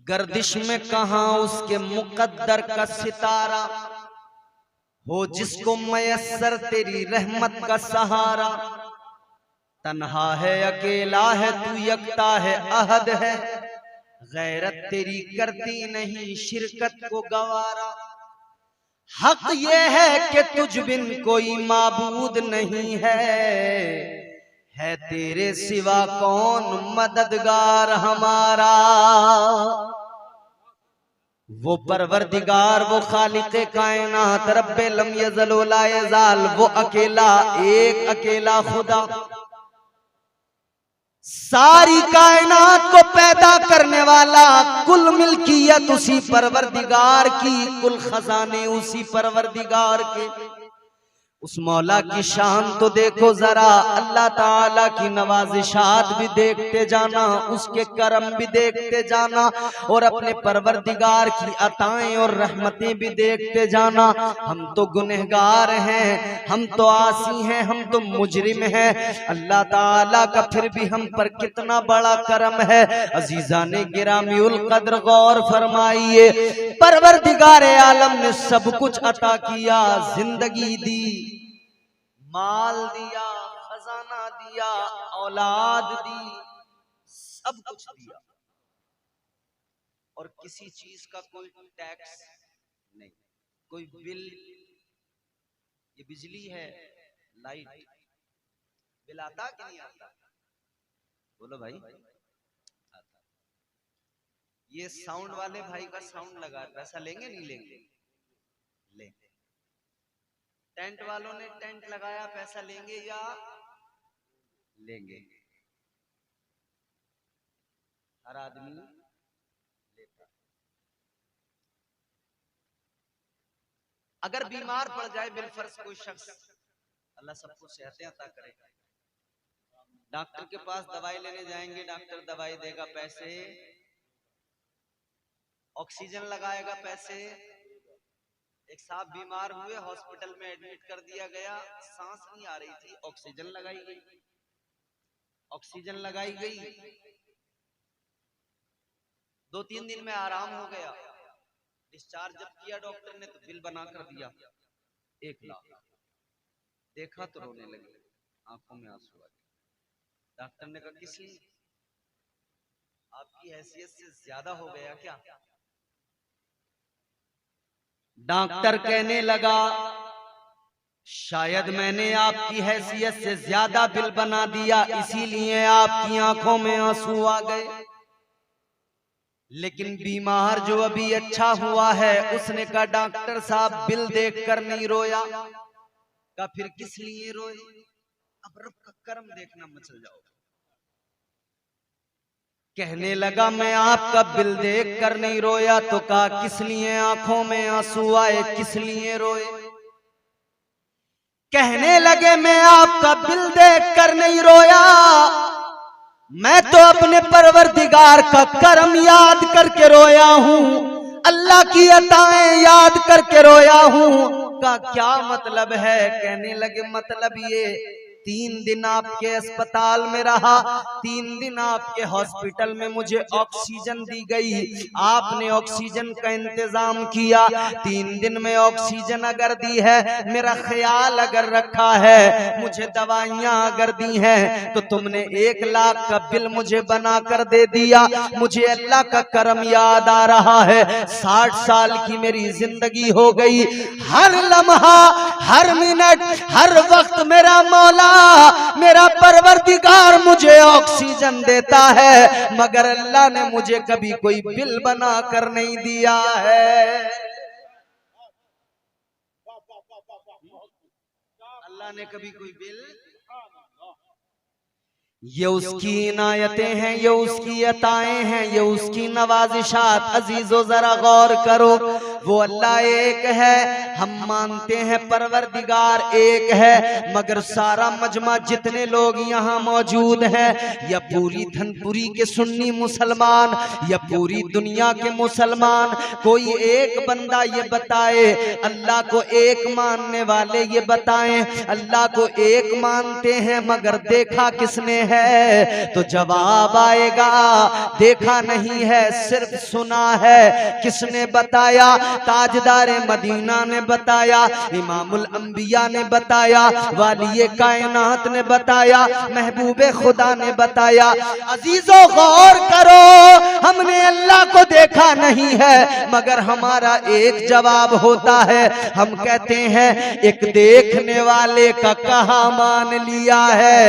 गर्दिश में कहाँ उसके मुकद्दर का सितारा हो, जिसको मयस्सर तेरी रहमत का सहारा। तन्हा है अकेला है तू, यकता है अहद है, गैरत तेरी करती नहीं शिरकत को गवारा। हक ये है कि तुझ बिन कोई माबूद नहीं है तेरे सिवा कौन मददगार हमारा। वो परवरदिगार, वो खालिक़े कायनात, रब्बे लम यज़ल व ला यज़ाल, वो अकेला, एक अकेला खुदा, सारी कायनात को पैदा करने वाला, कुल मिल्कियत उसी परवरदिगार की, कुल खजाने उसी परवरदिगार के। उस मौला की शान तो देखो जरा, अल्लाह ताला की नवाजिशात भी देखते जाना, उसके करम भी देखते जाना, और अपने परवरदिगार की अताएं और रहमतें भी देखते जाना। हम तो गुनहगार हैं, हम तो आसी हैं, हम तो मुजरिम हैं, अल्लाह ताला का फिर भी हम पर कितना बड़ा करम है। अजीजाने गिरामीउल कद्र गौर फरमाइए, परवरदिगार आलम ने सब कुछ अता किया, जिंदगी दी, माल दिया, खजाना दिया, औलाद दी, सब कुछ दिया, और किसी चीज का कोई टैक्स नहीं, कोई बिल। ये बिजली है, लाइट बिल आता कि नहीं आता? बोलो भाई, आता। ये साउंड वाले भाई का साउंड लगा, पैसा लेंगे नहीं लेंगे? लेंगे। टेंट वालों ने टेंट लगाया, पैसा लेंगे या लेंगे? हर आदमी लेता। अगर बीमार पड़ जाए बिलफर्ज कोई शख्स, अल्लाह सबको सेहतें अता करे, डॉक्टर के पास दवाई लेने जाएंगे, डॉक्टर दवाई देगा पैसे, ऑक्सीजन लगाएगा पैसे। एक साहब बीमार हुए, हॉस्पिटल में एडमिट कर दिया गया, सांस नहीं आ रही थी, ऑक्सीजन लगाई गई, ऑक्सीजन लगाई गई, 2-3 दिन में आराम हो गया। डिस्चार्ज जब किया डॉक्टर ने तो बिल बना कर दिया 1 लाख। देखा तो रोने लगे, आंखों में आंसू आ गए। डॉक्टर ने कहा किस लिए, आपकी हैसियत से ज्यादा हो गया क्या? डॉक्टर कहने लगा शायद मैंने आपकी हैसियत से ज्यादा बिल बना दिया, इसीलिए आपकी आंखों में आंसू आ गए। लेकिन बीमार जो अभी अच्छा हुआ है, उसने कहा डॉक्टर साहब बिल देखकर नहीं रोया। कहा फिर किस लिए रोए? अब रब का करम देखना मचल जाओ। कहने लगा मैं आपका बिल देख कर नहीं रोया। तो कहा किस लिए आंखों में आंसू आए, किस लिए रोए? कहने लगे मैं आपका बिल देख कर नहीं रोया, मैं तो अपने परवरदिगार का करम याद करके रोया हूं, अल्लाह की अताएं याद करके रोया हूं। का क्या मतलब है? कहने लगे मतलब ये 3 दिन आपके अस्पताल में रहा, 3 दिन आपके हॉस्पिटल में मुझे ऑक्सीजन दी गई, आपने ऑक्सीजन का इंतजाम किया। 3 दिन में ऑक्सीजन अगर दी है, मेरा ख्याल अगर रखा है, मुझे दवाइयां अगर दी हैं, तो तुमने 1 लाख का बिल मुझे बनाकर दे दिया। मुझे अल्लाह का करम याद आ रहा है। 60 साल की मेरी जिंदगी हो गई, हर लम्हा, हर मिनट, हर वक्त मेरा मौला, मेरा परवरदिगार मुझे ऑक्सीजन देता है, मगर अल्लाह ने मुझे कभी कोई बिल बना कर नहीं दिया है। अल्लाह ने कभी कोई बिल, ये उसकी इनायतें हैं, ये उसकी अताएं हैं, ये उसकी नवाजिशात। अजीजो जरा गौर करो, वो अल्लाह एक है, हम मानते हैं परवरदिगार एक है, मगर सारा मजमा जितने लोग यहाँ मौजूद हैं, या पूरी धनपुरी के सुन्नी मुसलमान या पूरी दुनिया के मुसलमान, कोई एक बंदा ये बताए अल्लाह को एक मानने वाले ये बताएं अल्लाह को एक मानते हैं मगर देखा किसने है, तो जवाब आएगा देखा नहीं है, सिर्फ सुना है। किसने बताया? ताजदार मदीना ने बताया, इमामुल अंबिया ने बताया, वालिए कायनात ने बताया, महबूबे खुदा ने बताया। अजीजों गौर करो, हमने अल्लाह को देखा नहीं है मगर हमारा एक जवाब होता है, हम कहते हैं एक देखने वाले का कहा मान लिया है,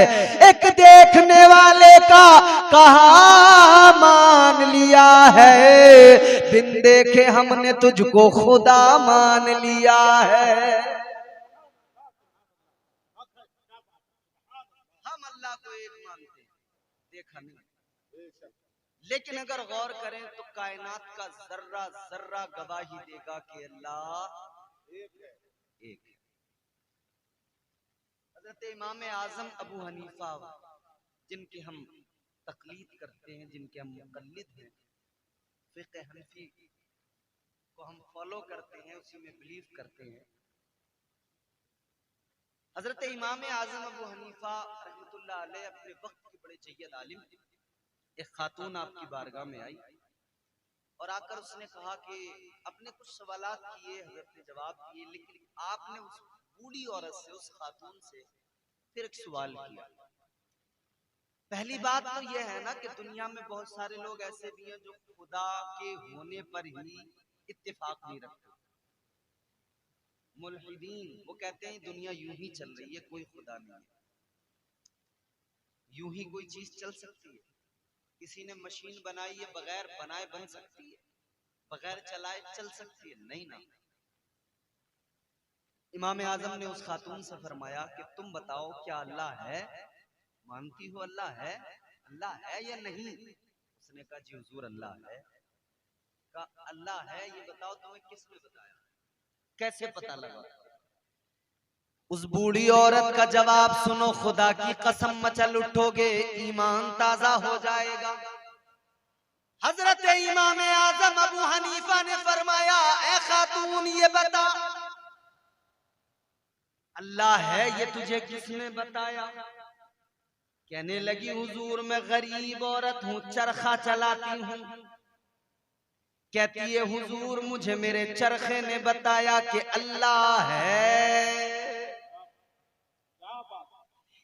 एक देखने वाले का कहा मान लिया है, बिन देखे हमने तुझको खुदा मान लिया है। हम अल्लाह को एक मानते हैं, देखा नहीं, लेकिन अगर गौर करें तो कायनात का जर्रा जर्रा गवाही देगा कि अल्लाह एक है। हजरत इमाम आजम अबू हनीफा जिनकी हम तकलीद करते हैं, जिनके हम मुकल्लिद हैं, फिक़्ह हनफी को हम फॉलो करते हैं, उसी में बिलीव करते हैं। हजरत इमाम आजम अबू हनीफा रहमतुल्लाह अलैह अपने वक्त के बड़े जय्यद आलिम थे। एक खातून आपकी बारगाह में आई और आकर उसने कहा कि अपने कुछ सवालात किए, हजरत ने जवाब दिए, लेकिन आपने उस बूढ़ी औरत से, उस खातून से फिर एक सवाल किया। पहली बात तो यह है ना कि दुनिया में बहुत सारे लोग ऐसे भी हैं जो खुदा के होने पर ही इत्तेफाक नहीं रखते। मुल्हिदीन वो कहते हैं दुनिया यूं ही चल रही है, कोई खुदा नहीं है। यूं ही कोई चीज चल सकती है? किसी ने मशीन बनाई है, बगैर बनाए बन सकती है? बगैर चलाए चल सकती है? नहीं ना। इमाम आजम ने उस खातून से फरमाया कि तुम बताओ क्या अल्लाह है? मानती हो अल्लाह है? अल्लाह है या नहीं? उसने कहा जी हुजूर अल्लाह है। कहा अल्लाह है, ये बताओ तुम्हें किसने बताया, कैसे पता लगा? उस बूढ़ी औरत का जवाब सुनो, खुदा की कसम मचल उठोगे, ईमान ताजा हो जाएगा। हजरत इमाम आजम अबू हनीफा ने फरमाया ए खातून ये बता अल्लाह है ये तुझे किसने बताया? कहने लगी हुजूर मैं गरीब औरत हूँ, चरखा चलाती हूँ। कहती है हुजूर मुझे मेरे चरखे ने बताया कि अल्लाह है।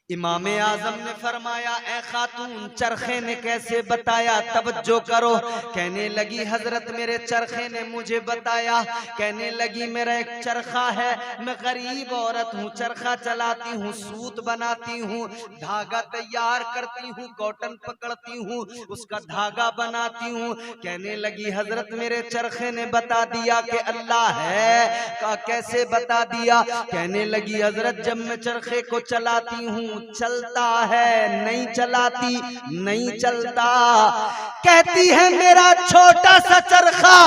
इमाम आजम ने फरमाया ए खातून चरखे ने कैसे बताया? तवज्जो करो। कहने लगी हजरत मेरे चरखे ने मुझे बताया। कहने लगी मेरा एक चरखा है, मैं गरीब औरत हूँ, चरखा चलाती हूँ, सूत बनाती हूँ, धागा तैयार करती हूँ, कॉटन पकड़ती हूँ, उसका धागा बनाती हूँ। कहने लगी हजरत मेरे चरखे ने बता दिया कि अल्लाह है। का कैसे बता दिया? कहने लगी हजरत जब मैं चरखे को चलाती हूँ चलता है, नहीं चलाती नहीं चलता। कहती है मेरा छोटा सा चरखा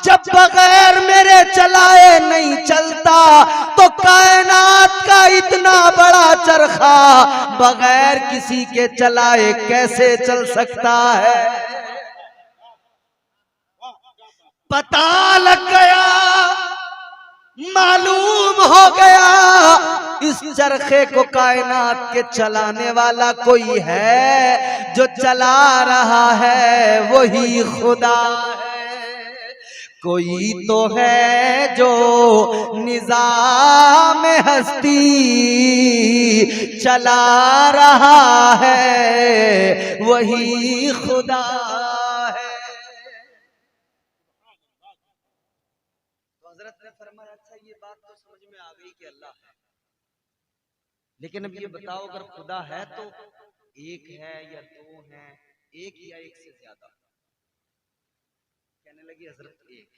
जब बगैर मेरे चलाए नहीं चलता, तो कायनात का इतना बड़ा चरखा बगैर किसी के चलाए कैसे चल सकता है? पता लग गया, मालूम हो गया इस चरखे को कायनात के चलाने वाला कोई है, जो चला रहा है वही खुदा है। कोई तो है जो निजाम हस्ती चला रहा है, वही खुदा है। तो हजरत ने फरमाया अच्छा ये बात तो समझ में आ गई कि अल्लाह है, लेकिन अब ये बताओ अगर खुदा है तो एक है या दो हैं, एक या एक से ज्यादा? कहने लगी हजरत एक।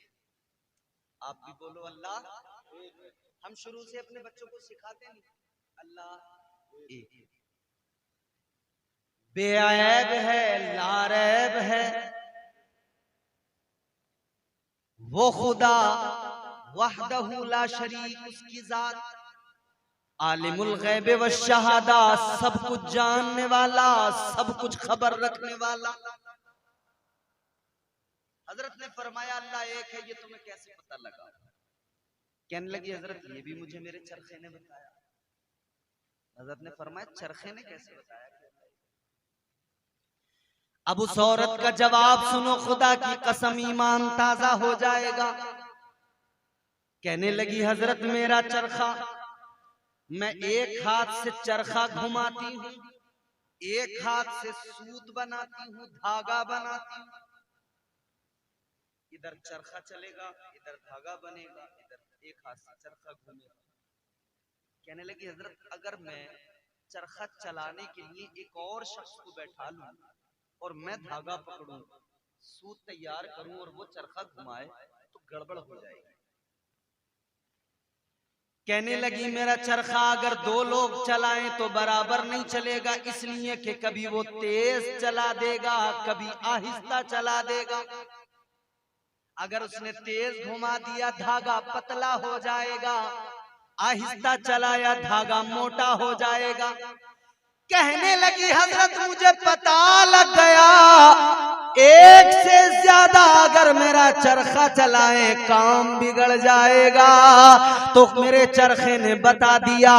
आप भी बोलो अल्लाह। हम शुरू से अपने बच्चों को सिखाते नहीं अल्लाह एक, बेअयब है, लारैब है वो खुदा वहदहू ला शरीक, उसकी जात, आलिमुल गैब व शहादा, सब कुछ जानने वाला, सब कुछ खबर रखने वाला। हजरत ने फरमाया अल्लाह एक है, ये तुम्हें कैसे पता लगा? कहने लगी हजरत ये भी मुझे मेरे चरखे ने बताया। हजरत ने फरमाया चरखे ने कैसे बताया? अब उस औरत का जवाब सुनो, खुदा की कसम ईमान ताजा हो जाएगा। कहने लगी हजरत मेरा चरखा, मैं एक हाथ से चरखा घुमाती हूँ, एक हाथ से सूत बनाती हूँ, धागा बनाती हूँ। इधर चरखा चलेगा, इधर धागा बनेगा, इधर एक हाथ से चरखा घूमेगा। कहने लगी हजरत अगर मैं चरखा चलाने के लिए एक और शख्स को बैठा लूं और मैं धागा पकड़ूं, सूत तैयार करूं और वो चरखा घुमाए तो गड़बड़ हो जाएगी। कहने लगी मेरा चरखा अगर दो लोग चलाएं तो बराबर नहीं चलेगा, इसलिए कि कभी वो तेज चला देगा, कभी आहिस्ता चला देगा। अगर उसने तेज घुमा दिया धागा पतला हो जाएगा, आहिस्ता चलाया धागा मोटा हो जाएगा। कहने लगी हजरत मुझे पता लग गया, एक से ज्यादा अगर मेरा चरखा चलाए काम बिगड़ जाएगा। तो मेरे चरखे ने बता दिया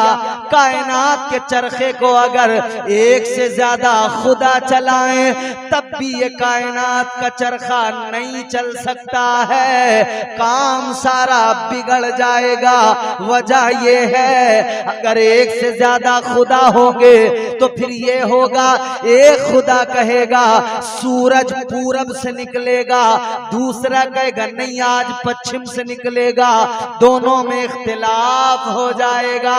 कायनात के चरखे को अगर एक से ज्यादा खुदा चलाए तब भी ये कायनात का चरखा नहीं चल सकता है, काम सारा बिगड़ जाएगा। वजह ये है अगर एक से ज्यादा खुदा होंगे तो फिर ये होगा, एक खुदा कहेगा सूरज पूरब से निकलेगा, दूसरा कहेगा नहीं आज पश्चिम से निकलेगा, दोनों में इख्तिलाफ हो जाएगा।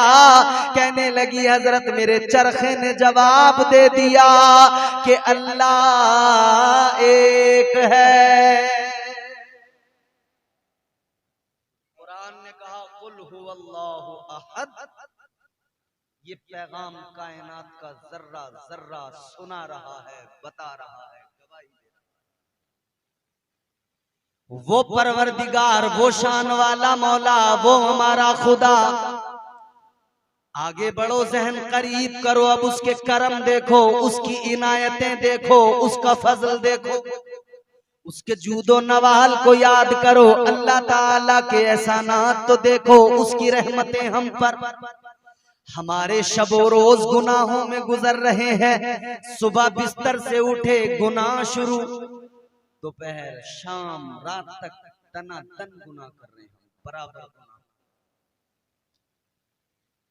कहने लगी हजरत मेरे चरखे ने जवाब दे दिया कि अल्लाह एक है। कुरान ने कहा कुल हुवल्लाहु अहद, ये पैगाम कायनात का जर्रा जर्रा सुना रहा है, बता रहा है, गवाही दे रहा है। वो परवरदिगार, वो शान वाला मौला, वो हमारा खुदा। आगे बढ़ो, जहन करीब करो, अब उसके करम देखो, उसकी इनायतें देखो, उसका फजल देखो, उसके जूदो नवाल को याद करो, अल्लाह ताला के एहसानात तो देखो, उसकी रहमतें हम पर। हमारे शबो रोज गुनाहों में गुजर रहे हैं, सुबह बिस्तर से उठे गुनाह शुरू, दोपहर शाम रात तक तना तन गुनाह कर रहे हैं, बराबर गुनाह।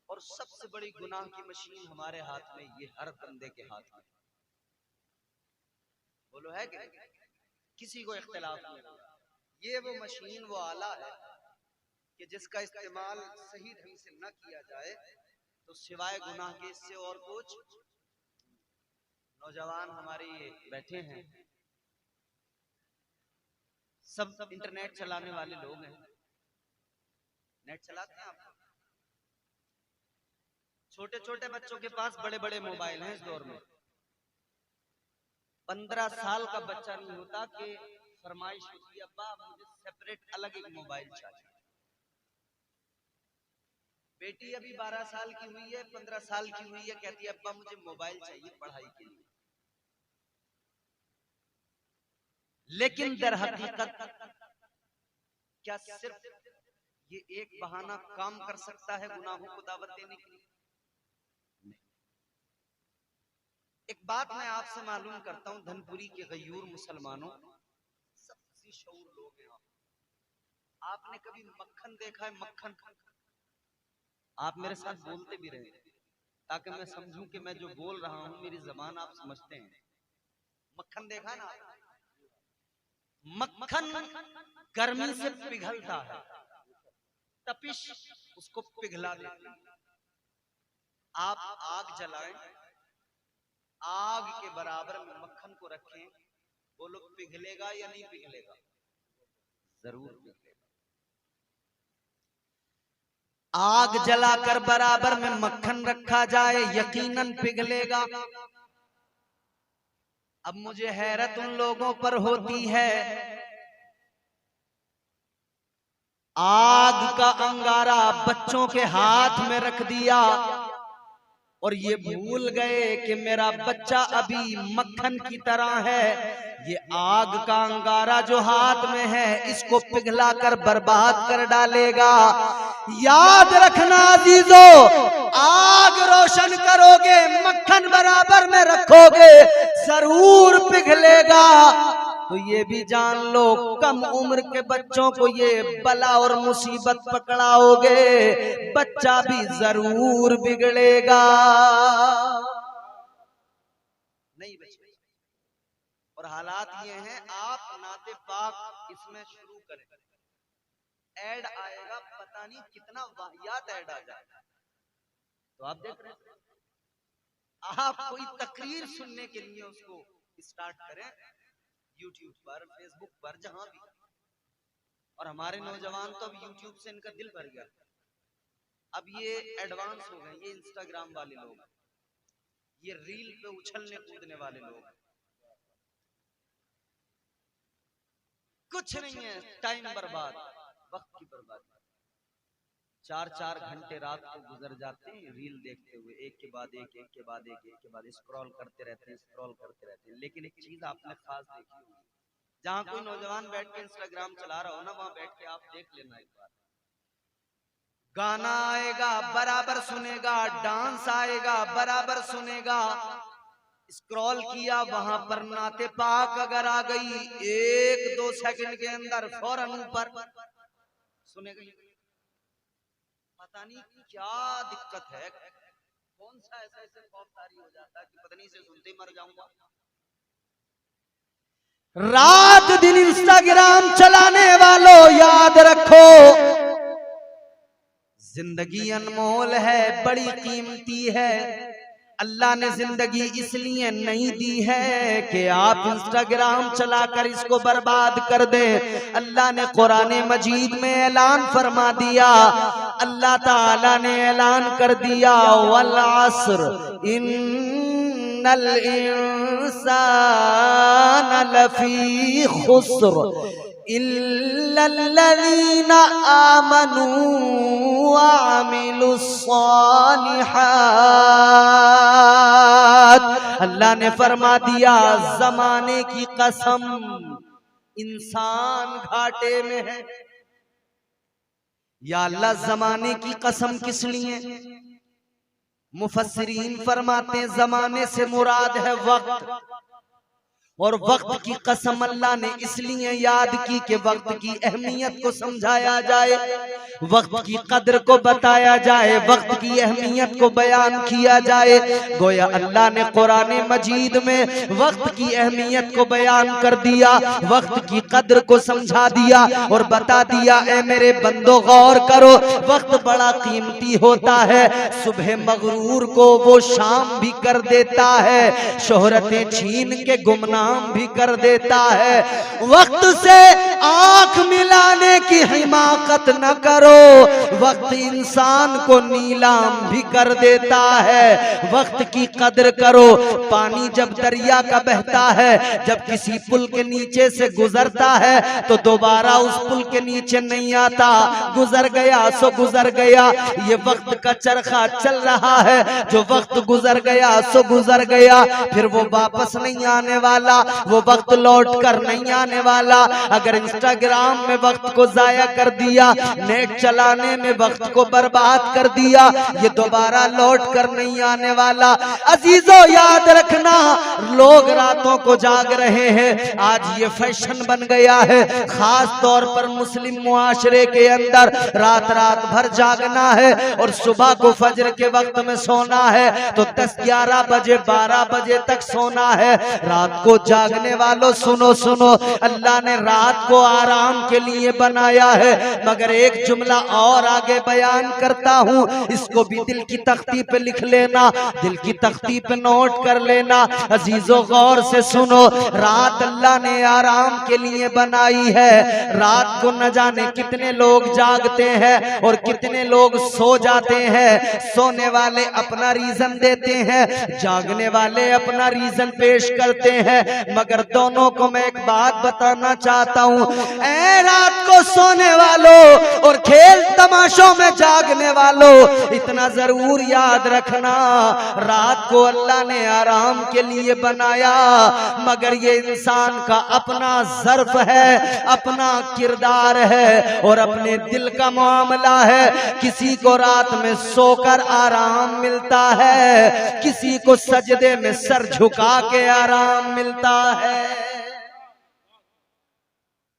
और सबसे बड़ी गुनाह की मशीन हमारे हाथ में, ये हर बंदे के हाथ में। बोलो है कि किसी को इख्तिलाफ नहीं? ये वो मशीन, वो आला है कि जिसका इस्तेमाल सही ढंग से न किया जाए तो सिवाय गुनाह के इससे और कुछ। नौजवान हमारे ये बैठे हैं, सब इंटरनेट चलाने वाले लोग हैं, नेट चलाते हैं आप। छोटे छोटे बच्चों के पास बड़े बड़े मोबाइल हैं इस दौर में। 15 साल का बच्चा नहीं होता कि फरमाइश होती है अब्बा मुझे सेपरेट अलग एक मोबाइल चाहिए। बेटी अभी 12 साल की हुई है, 15 साल की हुई है, कहती है अब्बा मुझे मोबाइल चाहिए पढ़ाई के लिए। लेकिन दर हकीकत क्या सिर्फ ये एक बहाना काम कर सकता है गुनाहों को दावत देने के लिए? एक बात मैं आपसे मालूम करता हूं, धनपुरी के गयूर मुसलमानों, सबसे शऊर लोग हैं आपने कभी मक्खन देखा है? मक्खन आप मेरे साथ बोलते भी रहे ताकि मैं समझूं कि मैं जो बोल रहा हूं मेरी जबान आप समझते हैं। मक्खन देखा ना? मक्खन गर्मी से पिघलता है, तपिश उसको पिघला देती है। आप आग जलाएं, आग के बराबर में मक्खन को रखें, बोलो पिघलेगा या नहीं पिघलेगा? जरूर पिघलेगा। आग जलाकर बराबर में मक्खन रखा जाए, यकीनन पिघलेगा। अब मुझे हैरत उन लोगों पर होती है आग का अंगारा बच्चों के हाथ में रख दिया और ये भूल गए कि मेरा बच्चा अभी मक्खन की तरह है। ये आग का अंगारा जो हाथ में है इसको पिघलाकर बर्बाद कर डालेगा। याद रखना अजीजों, आग रोशन करोगे, मक्खन बराबर में रखोगे, जरूर पिघलेगा। तो ये भी जान लो, कम उम्र के बच्चों को ये बला और मुसीबत पकड़ाओगे, बच्चा भी जरूर बिगड़ेगा, नहीं बचेगा। और हालात ये हैं, आप नाते पाक इसमें शुरू करें, ऐड आएगा, पता नहीं कितना वाहियात ऐड आ जाएगा। तो आप देख रहे हैं, आप कोई तकरीर सुनने के लिए उसको स्टार्ट करें YouTube पर, Facebook पर, जहां भी। और हमारे नौजवान तो अब YouTube से इनका दिल भर गया। अब ये एडवांस हो गए, ये इंस्टाग्राम वाले लोग, ये रील पे उछलने कूदने वाले लोग, कुछ नहीं है, टाइम बर्बाद, वक्त की बर्बादी। 4-4 घंटे रात को गुजर जाते हैं रील देखते हुए, एक के बाद एक, एक के बाद एक, एक के बाद स्क्रॉल करते रहते हैं, स्क्रॉल करते रहते हैं। लेकिन एक चीज आपने खास देखी होगी, जहां कोई नौजवान बैठ के इंस्टाग्राम चला रहा हो ना, वहां बैठ के आप देख लेना एक बार, गाना आएगा बराबर सुनेगा, डांस आएगा बराबर सुनेगा, स्क्रॉल किया वहां पर नाते पाक अगर आ गई, 1-2 सेकंड के अंदर फौरन ऊपर सुनेगा। पता नहीं क्या दिक्कत है, कौन सा ऐसा खौफदारी हो जाता है कि पता नहीं से सुनते ही मर जाऊंगा। रात दिन इंस्टाग्राम चलाने वालों, याद रखो, जिंदगी अनमोल है, बड़ी कीमती है। अल्लाह ने जिंदगी इसलिए नहीं दी है कि आप इंस्टाग्राम चलाकर इसको बर्बाद कर दें। अल्लाह ने कुरान मजीद में ऐलान फरमा दिया, अल्लाह ताला ने ऐलान कर दिया, वल अस्र इन्नल इंसान लफी खुस्र इल्लल्लज़ीना आमनू व अमिलुस्सालिहात। अल्लाह ने फरमा दिया, जमाने की कसम, इंसान घाटे में है। या अल्लाह, जमाने की कसम किस लिए? मुफस्सिरीन फरमाते हैं जमाने से मुराद है वक्त, और वक्त की कसम अल्लाह ने इसलिए याद की कि वक्त की अहमियत को समझाया जाए, वक्त की कदर को बताया जाए, वक्त की अहमियत को बयान किया जाए। गोया अल्लाह ने कुरान मजीद में वक्त की अहमियत को बयान कर दिया, वक्त की कदर को समझा दिया और बता दिया, ए मेरे बंदो गौर करो, वक्त बड़ा कीमती होता है। सुबह मगरूर को वो शाम भी कर देता है, शोहरतें छीन के गुमनाम भी कर देता है। वक्त से आंख मिलाने की हिमाकत न करो, वक्त इंसान को नीलाम भी कर देता है। वक्त की कदर करो। पानी जब दरिया का बहता है, जब किसी पुल के नीचे से गुजरता है तो दोबारा उस पुल के नीचे नहीं आता, गुजर गया सो गुजर गया। ये वक्त का चरखा चल रहा है, जो वक्त गुजर गया सो गुजर गया, फिर वो वापस नहीं आने वाला, वो वक्त लौट कर नहीं आने वाला। अगर इंस्टाग्राम में वक्त को जाया कर दिया, नेट चलाने में वक्त को बर्बाद कर दिया, ये दोबारा लौट कर नहीं आने वाला। अजीजों याद रखना, लोग रातों को जाग रहे हैं, आज ये फैशन बन गया है, खास तौर पर मुस्लिम मुआशरे के अंदर रात रात भर जागना है और सुबह को फजर के वक्त में सोना है, तो 10-11 बजे 12 बजे तक सोना है। रात को जागने वालों सुनो सुनो, अल्लाह ने रात को आराम के लिए बनाया है, मगर एक जुमला और आगे बयान करता हूँ, इसको भी दिल की तख्ती पे लिख लेना, दिल की तख्ती पे नोट कर लेना। अजीजों गौर से सुनो, रात अल्लाह ने आराम के लिए बनाई है। रात को न जाने कितने लोग जागते हैं और कितने लोग सो जाते हैं। सोने वाले अपना रीजन देते हैं, जागने वाले अपना रीजन पेश करते हैं। मगर दोनों को मैं एक बात बताना चाहता हूँ, ऐ रात को सोने वालों और खेल तमाशों में जागने वालों, इतना जरूर याद रखना, रात को अल्लाह ने आराम के लिए बनाया, मगर ये इंसान का अपना ज़र्फ है, अपना किरदार है और अपने दिल का मामला है। किसी को रात में सोकर आराम मिलता है, किसी को सजदे में सर झुका के आराम मिलता है।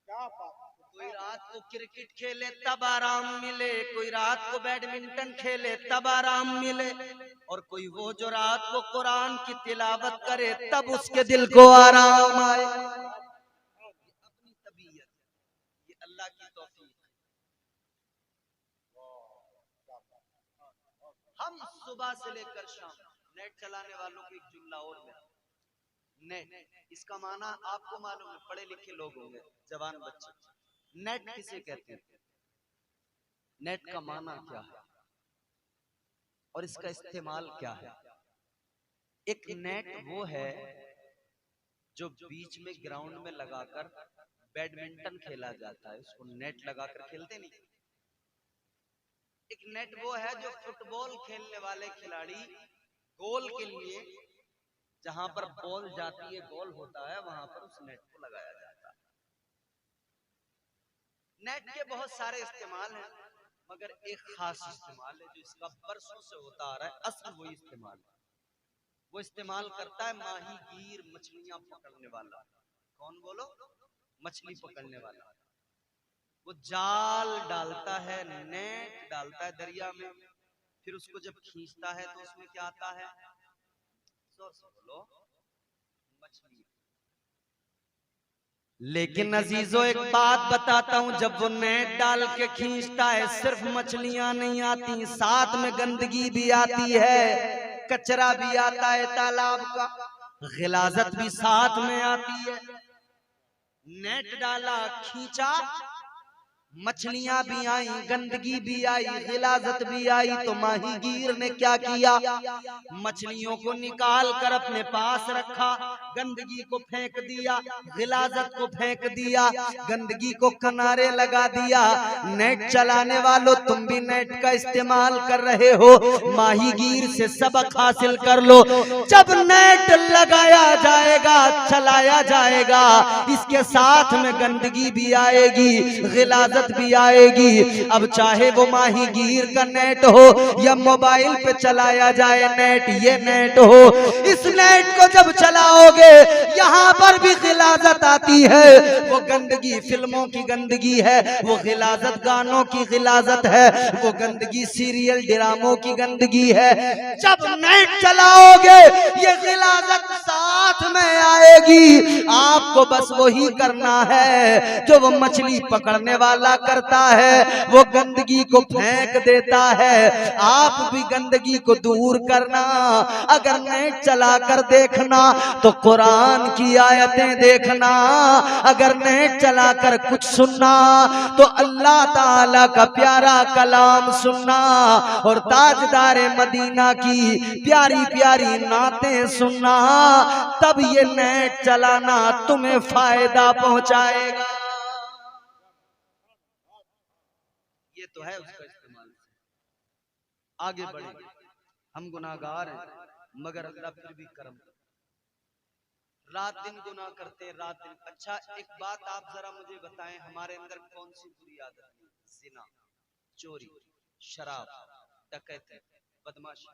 कोई रात को क्रिकेट खेले तब आराम मिले, कोई रात को बैडमिंटन खेले तब आराम मिले, और कोई वो जो रात को कुरान की तिलावत करे तब उसके दिल को आराम आए। अपनी तबीयत, ये अल्लाह की तौफीक। हम सुबह से लेकर शाम नेट चलाने वालों को एक जुमला और में, नेट इसका माना आपको मालूम है, पढ़े लिखे लोग होंगे, जवान बच्चे, नेट किसे कहते हैं? नेट का माना क्या है और इसका इस्तेमाल क्या है? एक नेट वो है जो बीच में ग्राउंड में लगाकर बैडमिंटन खेला जाता है, उसको नेट लगाकर खेलते नहीं। एक नेट वो है जो फुटबॉल खेलने वाले खिलाड़ी गोल के लिए, जहां पर बॉल जाती है गोल होता है, वहां पर उस नेट को लगाया जाता है। नेट के बहुत सारे इस्तेमाल हैं, मगर एक खास इस्तेमाल है जो इसका बरसों से होता आ रहा है, असल वही इस्तेमाल है। वो इस्तेमाल करता है माही गीर, मछलियां पकड़ने वाला। कौन बोलो? मछली पकड़ने वाला। वो जाल डालता है, नेट डालता है दरिया में, फिर उसको जब खींचता है तो उसमें क्या आता है? बोलो, मछली। लेकिन अजीजों एक बात बताता हूं, जब वो नेट डाल के खींचता है सिर्फ मछलियां नहीं आती, साथ में गंदगी भी आती है, कचरा भी आता है तालाब का, गिलाजत भी साथ में आती है। नेट डाला, खींचा, मछलियां भी आई, गंदगी भी आई, गिलाजत भी आई, तो माहीगीर ने क्या किया? मछलियों को निकाल कर अपने पास रखा, गंदगी को फेंक दिया, गिलाजत को फेंक दिया, गंदगी को किनारे लगा दिया। नेट चलाने वालों, तुम भी नेट का इस्तेमाल कर रहे हो, माहीगीर से सबक हासिल कर लो। जब नेट लगाया जाएगा, चलाया जाएगा, इसके साथ में गंदगी भी आएगी, गिलाजत भी आएगी। अब चाहे वो माहीगीर का नेट हो या मोबाइल पे चलाया जाए नेट, ये नेट हो, इस नेट को जब चलाओगे यहाँ पर भी गिलाजत आती है। वो गंदगी फिल्मों की गंदगी है, वो गिलाजत गानों की गिलाजत है, वो गंदगी सीरियल ड्रामों की गंदगी है। जब नेट चलाओगे ये गिलाजत साथ में आएगी। आपको बस वही करना है जो वो मछली पकड़ने वाला करता है, वो गंदगी को फेंक देता है। आप भी गंदगी को दूर करना। अगर नेट चलाकर देखना तो कुरान की आयतें देखना, अगर नेट चलाकर कुछ सुनना तो अल्लाह ताला का प्यारा कलाम सुनना और ताजदारे मदीना की प्यारी प्यारी नातें सुनना, तब ये नेट चलाना तुम्हें फायदा पहुंचाएगा। ये तो है उसका इस्तेमाल। आगे बढ़े, हम गुनाहगार हैं मगर अल्लाह फिर भी करम, रात दिन गुनाह करते, रात दिन। अच्छा एक बात आप जरा मुझे बताएं, हमारे अंदर कौन सी बुरी आदत है? जिना, चोरी, शराब, डकैती, बदमाशी,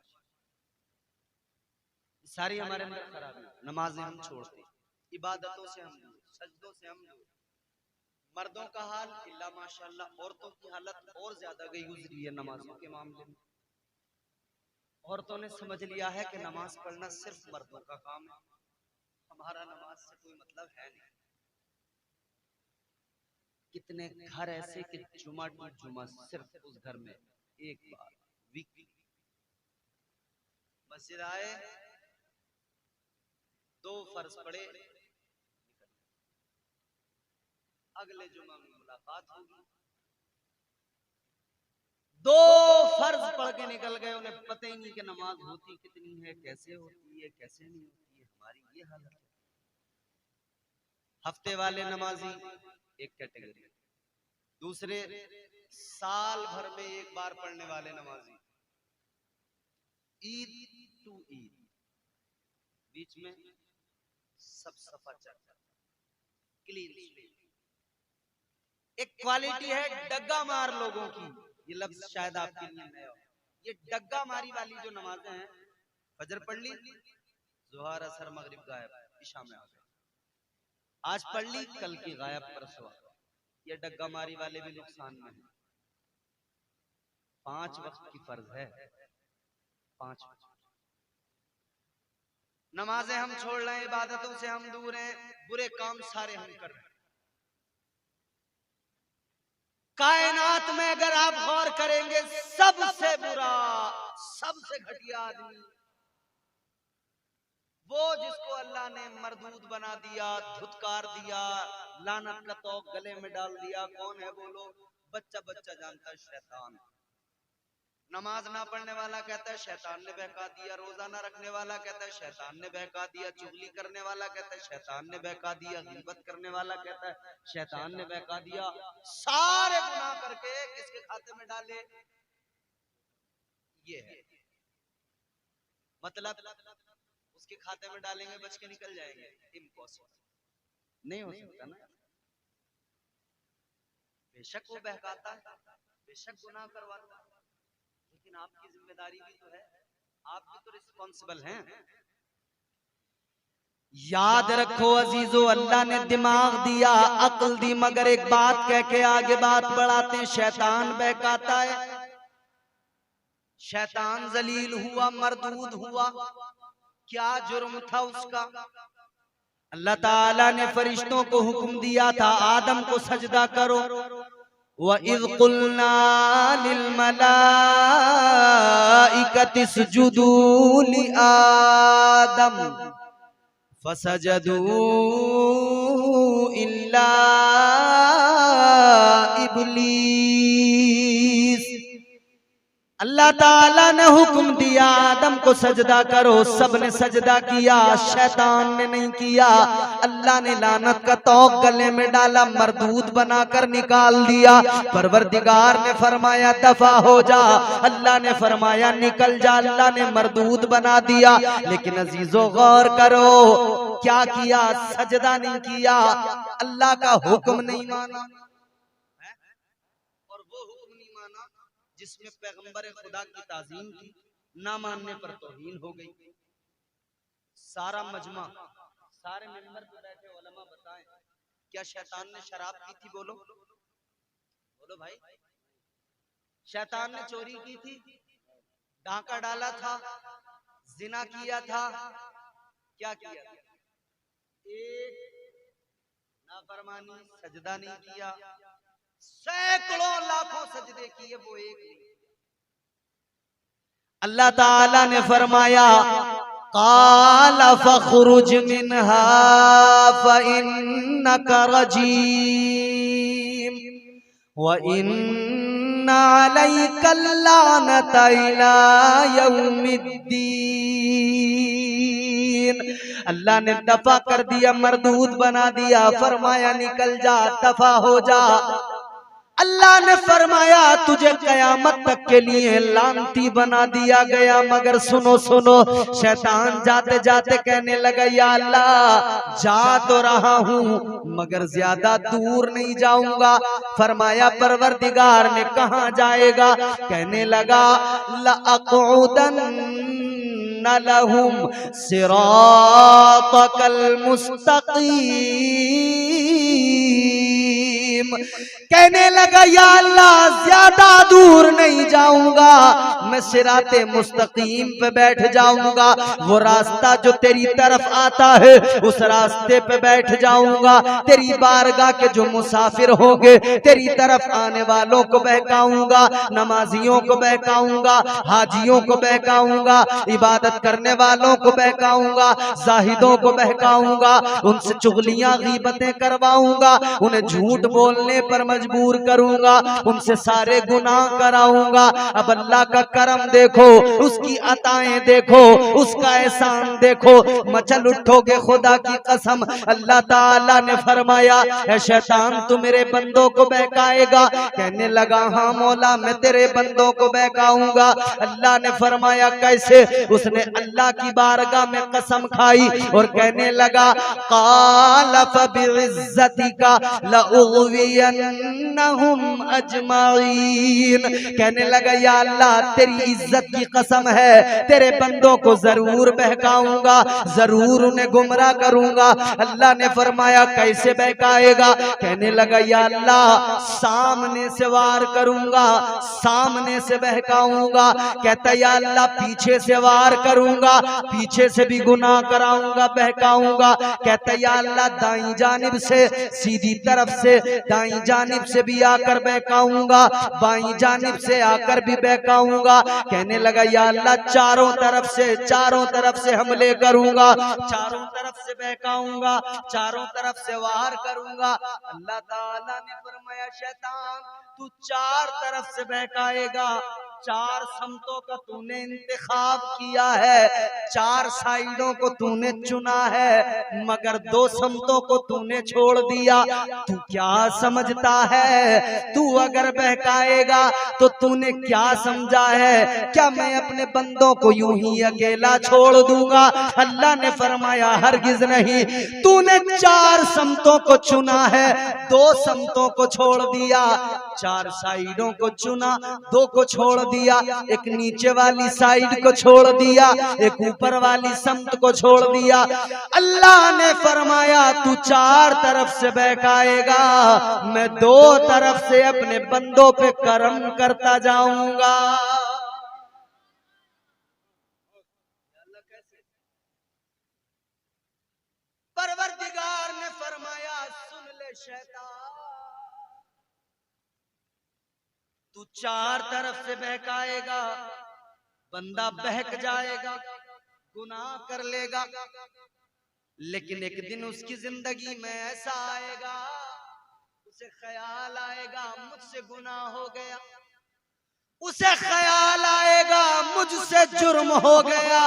सारी हमारे अंदर खराबी। नमाजें हम छोड़ते, इबादतों से हम दूर, सजदों से हम दूर। मर्दों का हाल इल्ला माशाअल्लाह, औरतों की हालत और ज्यादा गई गुजरी है नमाजों के मामले में। औरतों ने समझ लिया है कि नमाज पढ़ना सिर्फ मर्दों का काम है, हमारा नमाज से कोई मतलब है नहीं। कितने घर ऐसे कि जुमा टू जुमा सिर्फ उस घर में एक बार वीकली मस्जिद आए, दो फर्ज पड़े, अगले जुमा में मुलाकात होगी। दो फर्ज पढ़ के निकल गए, उन्हें पता ही नहीं कि नमाज होती कितनी है, कैसे होती है, कैसे नहीं होती है। हमारी ये हालत है। हफ्ते वाले नमाजी एक कैटेगरी, दूसरे साल भर में एक बार पढ़ने वाले नमाजी, ईद टू ईद, बीच में सब सफा चलता, क्लीन स्वीप। एक क्वालिटी है डग्गा मार लोगों की, ये लफ्ज शायद आपके लिए नया हो। ये डग्गा मारी वाली जो नमाजें हैं, फजर पढ़ ली, जोहर असर मगरिब गायब, इशा में आ गए, आज पढ़ ली कल की गायब, परसों। ये डग्गा मारी वाले भी नुकसान में है। 5 वक्त की फर्ज है, 5 वक्त नमाजें हम छोड़ रहे हैं, इबादतों से हम दूर हैं, बुरे काम सारे हम कर रहे हैं। कायनात में अगर आप गौर करेंगे, सबसे बुरा, सबसे घटिया आदमी वो जिसको अल्लाह ने मरदूद बना दिया, धुतकार दिया, लानत का तौक गले में डाल दिया। कौन है बोलो? बच्चा बच्चा जानता है, शैतान। नमाज ना पढ़ने वाला कहता है शैतान ने बहका दिया, रोजा ना रखने वाला कहता है शैतान ने बहका दिया, चुगली करने वाला कहता है शैतान ने बहका दिया, गिबत करने वाला कहता है शैतान ने बहका दिया। सारे गुनाह करके किसके खाते में डाले? ये है मतलब, उसके खाते में डालेंगे बच के निकल जाएंगे, इम्पॉसिबल, नहीं हो सकता ना। बेशक वो बहकाता है, बेशक गुनाह करवाता है, लेकिन आपकी जिम्मेदारी भी तो है, आप भी तो रिस्पॉन्सिबल हैं। याद रखो अजीजो, अल्लाह ने दिमाग दिया, अक्ल दी, मगर एक बात कह के आगे बात बढ़ाते हैं। शैतान बहकाता है, शैतान जलील हुआ, मरदूद हुआ, क्या जुर्म था उसका? अल्लाह ताला ने फरिश्तों को हुक्म दिया था आदम को सजदा करो। वइज़ क़ुल्ना लिल मलाइकति इसजुदू लि आदम फसजदू इल्ला इब्लीस। अल्लाह ताला ने हुक्म दिया आदम को सजदा करो, सबने सजदा किया, शैतान ने नहीं किया। अल्लाह ने लानत का तौक गले में डाला, मरदूद बनाकर निकाल दिया। परवरदिगार ने फरमाया दफा हो जा, अल्लाह ने फरमाया निकल जा, अल्लाह ने मरदूद बना दिया। लेकिन अजीजों गौर करो, क्या किया? सजदा नहीं किया, अल्लाह का हुक्म नहीं माना। जिसमें पैगंबर खुदा की ताज़ीम की, ना मानने पर तौहीन हो गई। सारा मजमा, सारे मेंबर पे बैठे उलमा बताएं, क्या शैतान ने शराब पी थी? बोलो बोलो भाई। शैतान ने चोरी की थी, डाका डाला था, जिना किया था, क्या किया था? एक नाफरमानी, सजदा नहीं किया, सैकड़ों लाखों सजदे किए, वो एक नहीं। अल्लाह ताला ने फरमाया क़ाल फ़ख़्रुज मिन्हा फ़इन्नका रजीम व इन्ना अलैका लानता इला यौमिद्दीन। अल्लाह ने दफा कर दिया, मरदूद बना दिया, फरमाया निकल जा, दफा हो जा। अल्लाह ने फरमाया तुझे कयामत तक के लिए लानती बना दिया गया। मगर सुनो सुनो, शैतान जाते जाते कहने लगा या अल्लाह जा तो रहा हूँ मगर ज्यादा दूर नहीं जाऊंगा। फरमाया परवरदिगार ने कहाँ जाएगा? कहने लगा लअक़उदन्न लहुम सिरातकल मुस्तक़ीम। कहने लगा या अल्लाह ज्यादा दूर नहीं जाऊंगा, मैं सिराते मुस्तकीम पे बैठ जाऊंगा। वो रास्ता जो तेरी तरफ आता है उस रास्ते पे बैठ जाऊंगा। तेरी बारगाह के जो मुसाफिर होंगे तेरी तरफ आने वालों को बहकाऊंगा, नमाजियों को बहकाऊंगा, हाजियों को बहकाऊंगा, इबादत करने वालों को बहकाऊंगा, जाहिदों को बहकाऊंगा, उनसे चुगलियां गीबतें करवाऊंगा, उन्हें झूठ बोल बोलने पर मजबूर करूंगा, उनसे सारे गुनाह कराऊंगा। अब अल्लाह का करम देखो, उसकी अताएं देखो, उसका एहसान देखो। मचल उठोगे खुदा की कसम। अल्लाह ताला ने फरमाया, है शैतान तू मेरे बंदों को बहकाएगा? कहने लगा हाँ मौला मैं तेरे बंदों को बहकाऊंगा। अल्लाह ने फरमाया कैसे? उसने अल्लाह की बारगाह में कसम खाई और कहने लगा क़ाल फ़बिइज़्ज़तिका लउग़वियन्नहुम अजमईन। कहने लगा या अल्लाह तेरी इज्जत की कसम है, तेरे बंदों को जरूर बहकाऊंगा, जरूर उन्हें गुमराह करूंगा। अल्लाह ने फरमाया कैसे बहकाएगा? कहने लगा या अल्लाह सामने से वार करूंगा, सामने से बहकाऊंगा। कहता या अल्लाह पीछे से वार करूंगा, पीछे से भी गुनाह कराऊंगा, बहकाऊंगा। कहता या अल्लाह दाईं जानिब से, सीधी तरफ से, दाईं जानिब से भी आकर बहकाऊंगा, बाईं जानिब से आकर भी बहकाऊंगा। कहने लगा या अल्लाह चारों तरफ से, चारों तरफ से हमले करूंगा, चारों तरफ से बहकाऊंगा, चारों तरफ से वार करूंगा। अल्लाह ताला ने फरमाया शैतान तू चार तरफ से बहकाएगा, चार समतों का तूने इंतखाब किया है, चार साइडों को तूने चुना है, मगर दो समतों को तूने छोड़ दिया। तू क्या समझता है? तू अगर बहकाएगा तो तूने क्या समझा है? क्या मैं अपने बंदों को यूं ही अकेला छोड़ दूंगा? अल्लाह ने फरमाया हरगिज नहीं, तूने चार समतों को चुना है, दो समतों को छोड़ दिया। चार साइडों को चुना, दो को छोड़ दिया, एक नीचे वाली साइड को छोड़ दिया, एक ऊपर वाली समत को छोड़ दिया। अल्लाह ने फरमाया तू चार तरफ से बहकाएगा, मैं दो तरफ से अपने बंदों पे करम करता जाऊंगा। परवरदिगार ने फरमाया सुन ले शैतान, तू चार तरफ से बहकाएगा, बंदा बहक जाएगा, गुनाह कर लेगा, लेकिन एक दिन उसकी जिंदगी में ऐसा आएगा, उसे ख्याल आएगा मुझसे गुनाह हो गया, उसे ख्याल आएगा मुझसे जुर्म हो गया।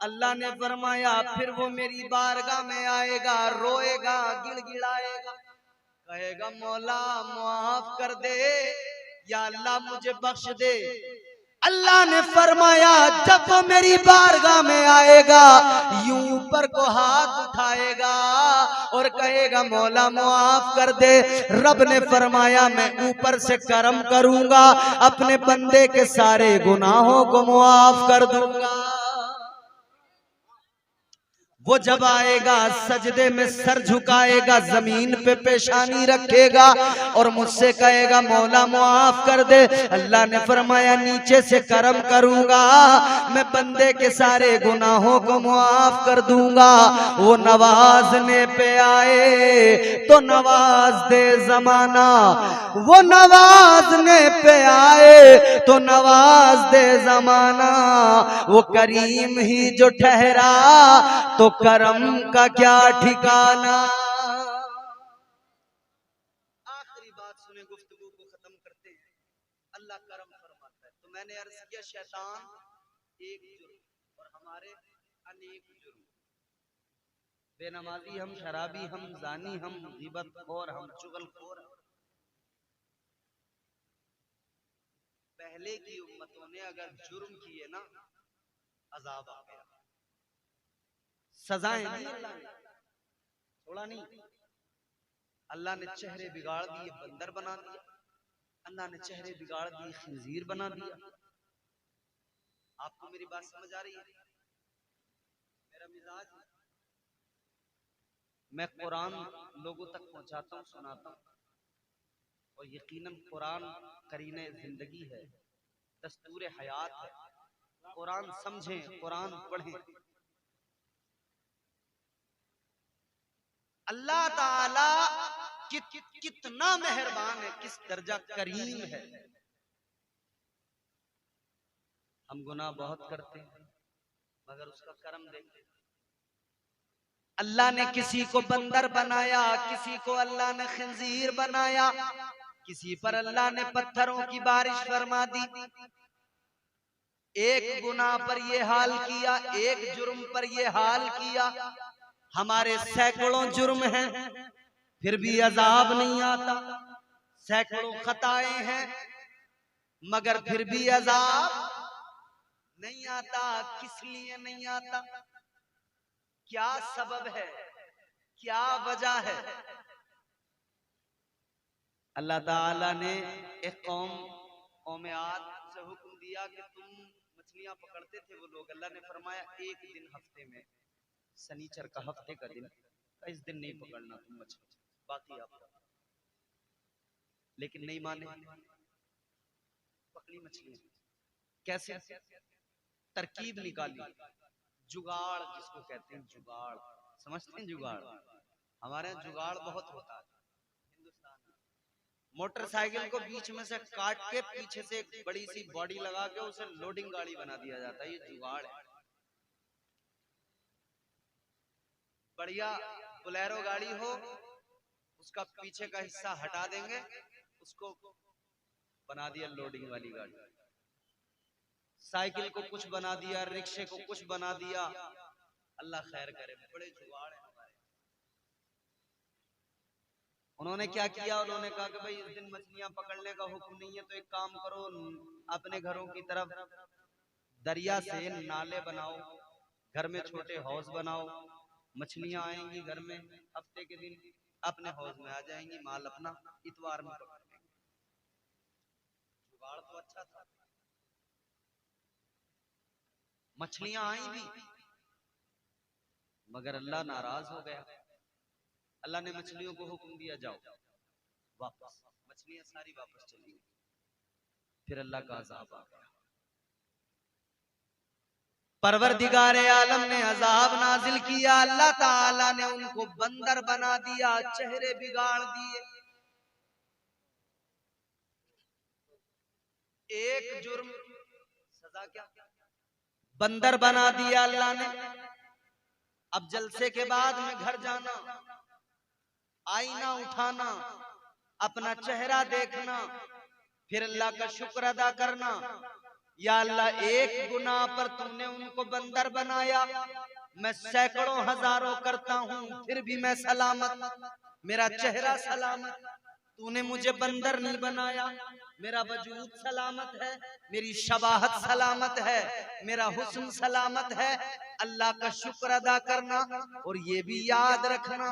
अल्लाह ने फरमाया फिर वो मेरी बारगाह में आएगा, रोएगा, गिड़गिड़ाएगा, कहेगा मौला माफ कर दे, या अल्लाह मुझे बख्श दे। अल्लाह ने फरमाया जब वो मेरी बारगाह में आएगा, यूं ऊपर को हाथ उठाएगा और कहेगा मौला माफ कर दे। रब ने फरमाया मैं ऊपर से करम करूंगा, अपने बंदे के सारे गुनाहों को माफ कर दूंगा। वो जब आएगा सजदे में सर झुकाएगा, जमीन पे पेशानी रखेगा और मुझसे कहेगा मौला माफ कर दे। अल्लाह ने फरमाया नीचे से करम करूंगा, मैं बंदे के सारे गुनाहों को माफ कर दूंगा। वो नवाजने पे आए तो नवाज दे जमाना, वो नवाजने पे आए तो नवाज दे जमाना, वो करीम ही जो ठहरा तो करम का क्या ठिकाना। आखिरी बात सुने, गुफ्तगू को खत्म करते हैं। अल्लाह करम फरमाता है। तो मैंने अर्ज किया शैतान एक जुर्म और हमारे अनेक जुर्म, बेनमाजी हम, शराबी हम, जानी हम, गीबतखोर हम, चुगलखोर हम। पहले की उम्मतों ने अगर जुर्म किए ना, अजाब आ गया, सजाएं नहीं, थोड़ा नहीं। अल्लाह ने चेहरे बिगाड़ दिए, बंदर बना दिया, अल्लाह ने चेहरे बिगाड़ दिए, खंजीर बना दिया। आपको मेरी बात समझ आ रही है? मेरा मिजाज, मैं कुरान लोगों तक पहुंचाता हूं, सुनाता हूं, और यकीनन कुरान करीने जिंदगी है, दस्तूर हयात है। कुरान समझें, कुरान पढ़ें। अल्लाह ताला कितना मेहरबान है, किस दर्जा करीम है। हम गुनाह बहुत करते हैं मगर उसका करम देखते हैं। अल्लाह ने किसी को बंदर बनाया, किसी को अल्लाह ने खंजीर बनाया, किसी पर अल्लाह ने पत्थरों की बारिश फरमा दी। एक गुनाह पर ये हाल किया, एक जुर्म पर ये हाल किया। हमारे सैकड़ों जुर्म हैं फिर भी अजाब नहीं आता, सैकड़ों खताएं हैं मगर फिर भी अजाब नहीं आता। किस लिए नहीं आता? क्या सबब है, क्या वजह है? अल्लाह ताला ने एक कौम आद से हुक्म दिया कि तुम मछलियां पकड़ते थे वो लोग, अल्लाह ने फरमाया एक दिन हफ्ते में, शनिचर का हफ्ते का दिन, इस दिन नहीं पकड़ना तुम मछली, बाकी आप। लेकिन नहीं माने, पकड़ी मछलियां। कैसे? तरकीब निकाली, जुगाड़ जिसको कहते हैं, जुगाड़ समझते हैं? जुगाड़ हमारे यहाँ जुगाड़ बहुत होता है हिंदुस्तान में। मोटरसाइकिल को बीच में से काट के पीछे से एक बड़ी सी बॉडी लगा के उसे लोडिंग गाड़ी बना दिया जाता है, ये जुगाड़ है। बढ़िया बोलेरो गाड़ी हो, उसका पीछे का हिस्सा हटा देंगे, उसको बना दिया लोडिंग वाली गाड़ी। साइकिल को कुछ बना दिया, रिक्शे को कुछ बना दिया। अल्लाह खैर करे, बड़े जुगाड़ है हमारे। उन्होंने क्या किया? उन्होंने कहा कि भाई इस दिन मछलियां पकड़ने का हुक्म नहीं है, तो एक काम करो, अपने घरों की तरफ दरिया से नाले बनाओ, घर में छोटे हौज बनाओ, मछलियां आएंगी घर में, हफ्ते के दिन अपने हौज में आ जाएंगी, माल अपना इतवार में पकड़ लेंगे। जुगाड़ तो अच्छा था, मछलियां आई भी, मगर अल्लाह नाराज हो गया। अल्लाह ने मछलियों को हुक्म दिया जाओ वापस, मछलियां सारी वापस चली गई। फिर अल्लाह का अजाब आ गया। परवरदिगारे आलम ने अजाब नाजिल किया, अल्लाह ताला ने उनको बंदर बना दिया, चेहरे बिगाड़ दिए। एक जुर्म, सजा क्या? बंदर बना दिया अल्लाह ने। अब जलसे के बाद में घर जाना, आईना उठाना, अपना चेहरा देखना, फिर अल्लाह का शुक्र अदा करना, या अल्लाह एक गुनाह पर तुमने उनको बंदर बनाया, मैं सैकड़ों हजारों करता हूँ फिर भी मैं सलामत, मेरा चेहरा सलामत, तूने मुझे बंदर नहीं बनाया, मेरा वजूद सलामत है, मेरी शबाहत सलामत है, मेरा हुस्न सलामत है। अल्लाह का शुक्र अदा करना। और ये भी याद रखना,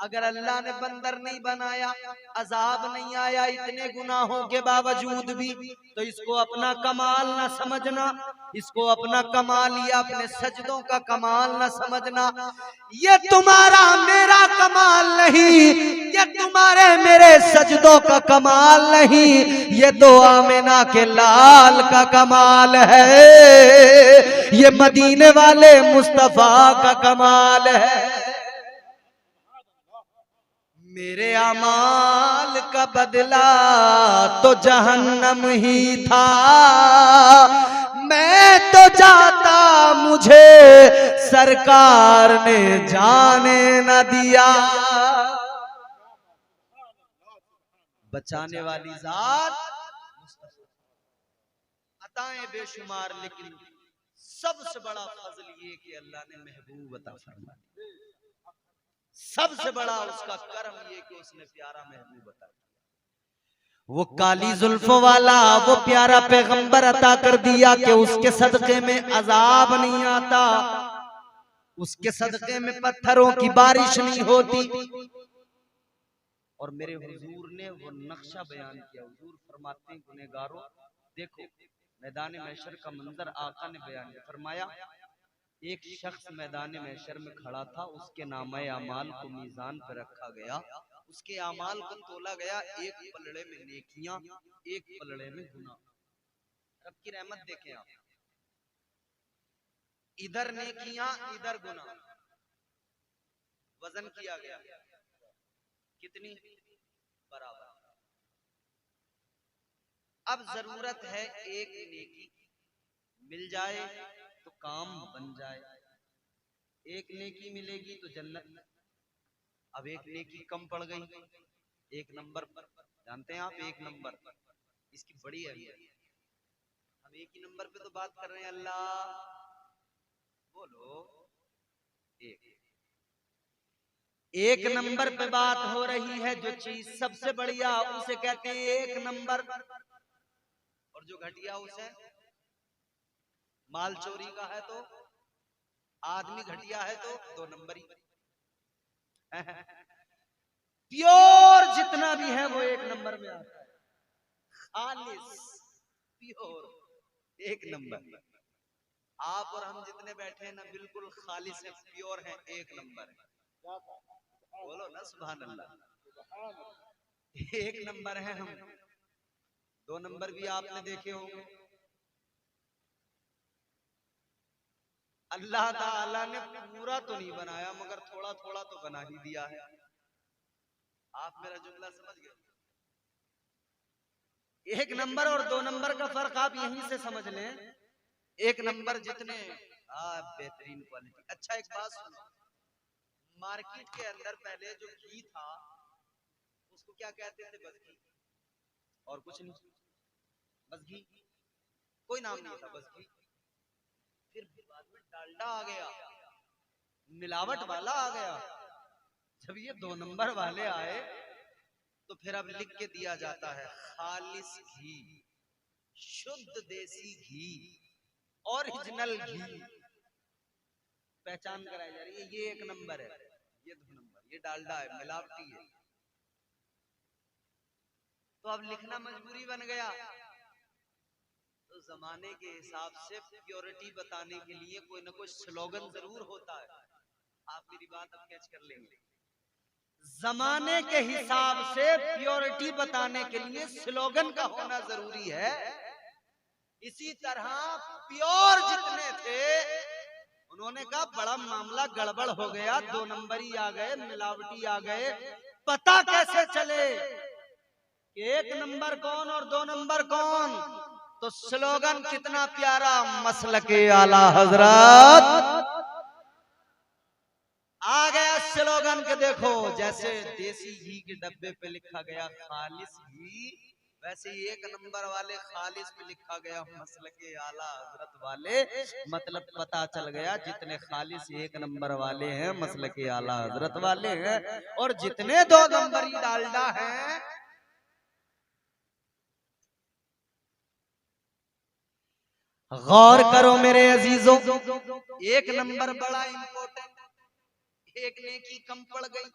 अगर अल्लाह ने बंदर नहीं बनाया, अजाब नहीं आया इतने गुनाहों के बावजूद भी, तो इसको अपना कमाल ना समझना, इसको अपना कमाल या अपने सजदों का कमाल ना समझना। ये तुम्हारा मेरा कमाल नहीं, ये तुम्हारे मेरे सजदों का कमाल नहीं, ये तो आमिना के लाल का कमाल है, ये मदीने वाले मुस्तफा का कमाल है। मेरे अमाल का बदला तो जहन्नम ही था, मैं तो जाता मुझे सरकार ने जाने न दिया। बचाने वाली जात, अताएं बेशुमार, लेकिन सबसे बड़ा फजल ये कि अल्लाह ने महबूब अता फरमाया। सबसे बड़ा उसका करम ये कि उसने प्यारा महबूब अता किया। वो काली जुल्फों वाला वो प्यारा पैगंबर अता कर दिया कि उसके सदके में अजाब नहीं आता, उसके सदके में पत्थरों की बारिश नहीं होती। और मेरे हुजूर ने वो नक्शा बयान किया। हुजूर फरमाते हैं, गुनहगारों देखो, मैदान महशर का मंजर आका ने बयान किया। फरमाया एक शख्स मैदान महशर में खड़ा था, उसके नामे अमाल को मीजान पर रखा गया, उसके अमाल को तोला गया, एक पलड़े में नेकियां, एक पलड़े में गुनाह। रब की रहमत देखें आप, इधर नेकियां इधर गुनाह, वजन किया गया, कितनी बराबर। अब जरूरत है एक नेकी मिल जाए तो काम बन जाए, एक नेकी मिलेगी तो जन्नत। अब एक नेकी कम पड़ गई, एक नंबर पर, जानते हैं आप एक नंबर, इसकी बड़ी अहमियत है। हम एक ही नंबर पे तो बात कर रहे हैं, अल्लाह बोलो एक नंबर पे बात हो रही है। जो चीज सबसे बढ़िया उसे कहते हैं एक नंबर, और जो घटिया उसे माल चोरी का है तो, आदमी घटिया है तो दो नंबरी। प्योर जितना भी है वो एक नंबर में आता है, खालिस प्योर एक नंबर। आप और हम जितने बैठे हैं ना बिल्कुल खालिस है, प्योर है, एक नंबर है। बोलो ना सुभान अल्लाह। एक नंबर है हम, दो नंबर भी आपने देखे होंगे। अल्लाह ताला ने पूरा तो नहीं बनाया मगर थोड़ा थोड़ा तो बना ही दिया है। आप मेरा जुमला समझ गए? एक नंबर और दो नंबर का फर्क आप यहीं से समझ लें। एक नंबर जितने बेहतरीन क्वालिटी। अच्छा एक बात सुनो, मार्केट के अंदर पहले जो घी था उसको क्या कहते थे? बस घी, और कुछ नहीं, बस घी, कोई नाम नहीं था, बस घी। फिर बाद में डालडा आ गया, मिलावट वाला आ गया। जब ये दो नंबर वाले आए तो फिर अब लिख के दिया जाता है खालिस घी, शुद्ध देसी घी, ओरिजिनल घी, पहचान कराई जा रही है। ये एक नंबर है, ये दो नंबर, ये डालडा है, मिलावटी है। तो अब लिखना मजबूरी बन गया। तो जमाने के हिसाब से प्योरिटी बताने के लिए कोई ना कोई स्लोगन जरूर होता है। आप मेरी बात अब कैच कर लेंगे। जमाने के हिसाब से प्योरिटी बताने के लिए स्लोगन का होना जरूरी है। इसी तरह प्योर जितने थे उन्होंने कहा बड़ा मामला गड़बड़ हो गया, दो नंबरी आ गए, मिलावटी आ गए, पता कैसे चले एक नंबर कौन और दो नंबर कौन? तो स्लोगन कितना प्यारा, मसलके आला हजरत आ गया स्लोगन के। देखो जैसे देसी घी के डब्बे पे लिखा गया खालिस घी, वैसे एक नंबर वाले खालिस पे लिखा गया मसलके आला हजरत वाले। मतलब पता चल गया जितने खालिस एक नंबर वाले हैं मसलके आला हजरत वाले हैं, और जितने दो नंबरी डालडा हैं। गौर करो मेरे अजीजों, एक नंबर बड़ा इंपॉर्टेंट, एक नेकी कम पड़ गई।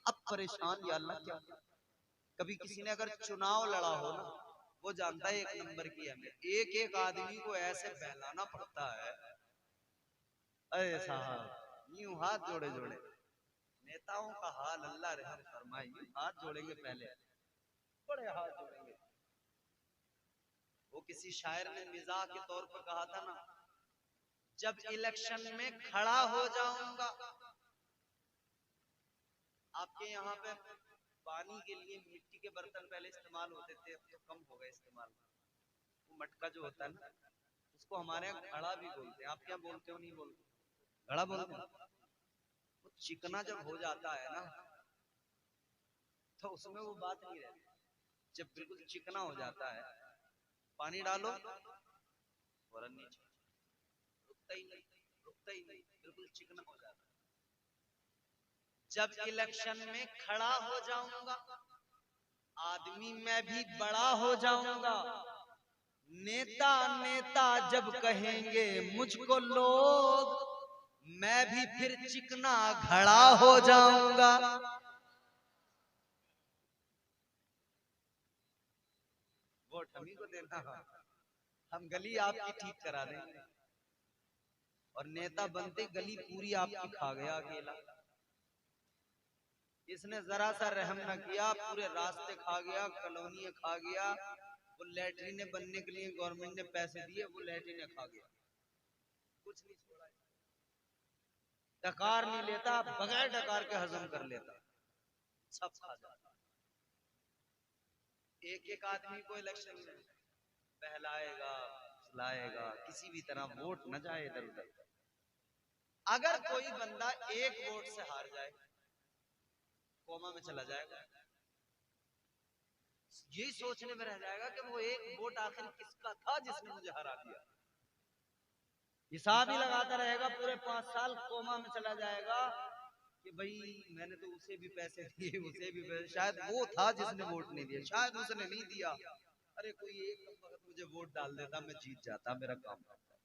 अब परेशान या अल्लाह क्या? कभी किसी ने अगर चुनाव लड़ा हो ना, वो जानता है एक नंबर की अहमियत। एक एक आदमी को ऐसे बहलाना पड़ता है, अरे साहब यूं हाथ जोड़े जोड़े। नेताओं का हाल अल्लाह रहम फरमाए, यूं हाथ जोड़ेंगे, पहले बड़े हाथ जोड़ेंगे। वो किसी शायर ने मिजाह के तौर पर कहा था ना, जब इलेक्शन में खड़ा हो जाऊंगा। आपके यहाँ पे पानी के लिए मिट्टी के बर्तन पहले इस्तेमाल होते थे, अब तो कम हो गए इस्तेमाल। वो मटका जो होता है ना, उसको हमारे यहाँ घड़ा भी बोलते हैं। आप क्या बोलते हो? नहीं बोलते? घड़ा बोलते हैं। वो चिकना जब हो जाता है ना तो उसमें वो बात नहीं रहती। जब बिल्कुल चिकना हो जाता है, पानी डालो फौरन नीचे, रुकता ही नहीं, रुकता ही नहीं, बिल्कुल चिकना हो जाता है। जब इलेक्शन में खड़ा हो जाऊंगा, आदमी मैं भी बड़ा हो जाऊंगा। नेता नेता जब कहेंगे मुझको लोग, मैं भी फिर चिकना घड़ा हो जाऊंगा। वोट हम ही को देना, हम गली आपकी ठीक करा देंगे, और नेता बनते गली पूरी आपकी खा गया अकेला। इसने जरा सा रहम न किया, पूरे रास्ते खा गया, कॉलोनी खा गया। वो लैट्रिन बनने के लिए गवर्नमेंट ने पैसे दिए, वो लैट्रिन खा गया, कुछ नहीं छोड़ा। डकार नहीं लेता, बगैर डकार के हजम कर लेता, सब खा जाता। एक एक आदमी को इलेक्शन में बहलाएगा, फुसलाएगा, किसी भी तरह वोट न जाए इधर उधर। अगर कोई बंदा एक वोट से हार जाए, कोमा में चला जाएगा, यही सोचने में रह जाएगा कि वो एक वोट आखिर किसका था जिसने मुझे हरा दिया। हिसाब ही लगाता रहेगा पूरे 5 साल, कोमा में चला जाएगा कि भाई मैंने तो उसे भी पैसे दिए, उसे भी पैसे, शायद वो था जिसने वोट नहीं दिया, शायद उसने नहीं दिया, अरे कोई एक नंबर मुझे वोट डाल देता, मैं जीत जाता, मेरा काम करता।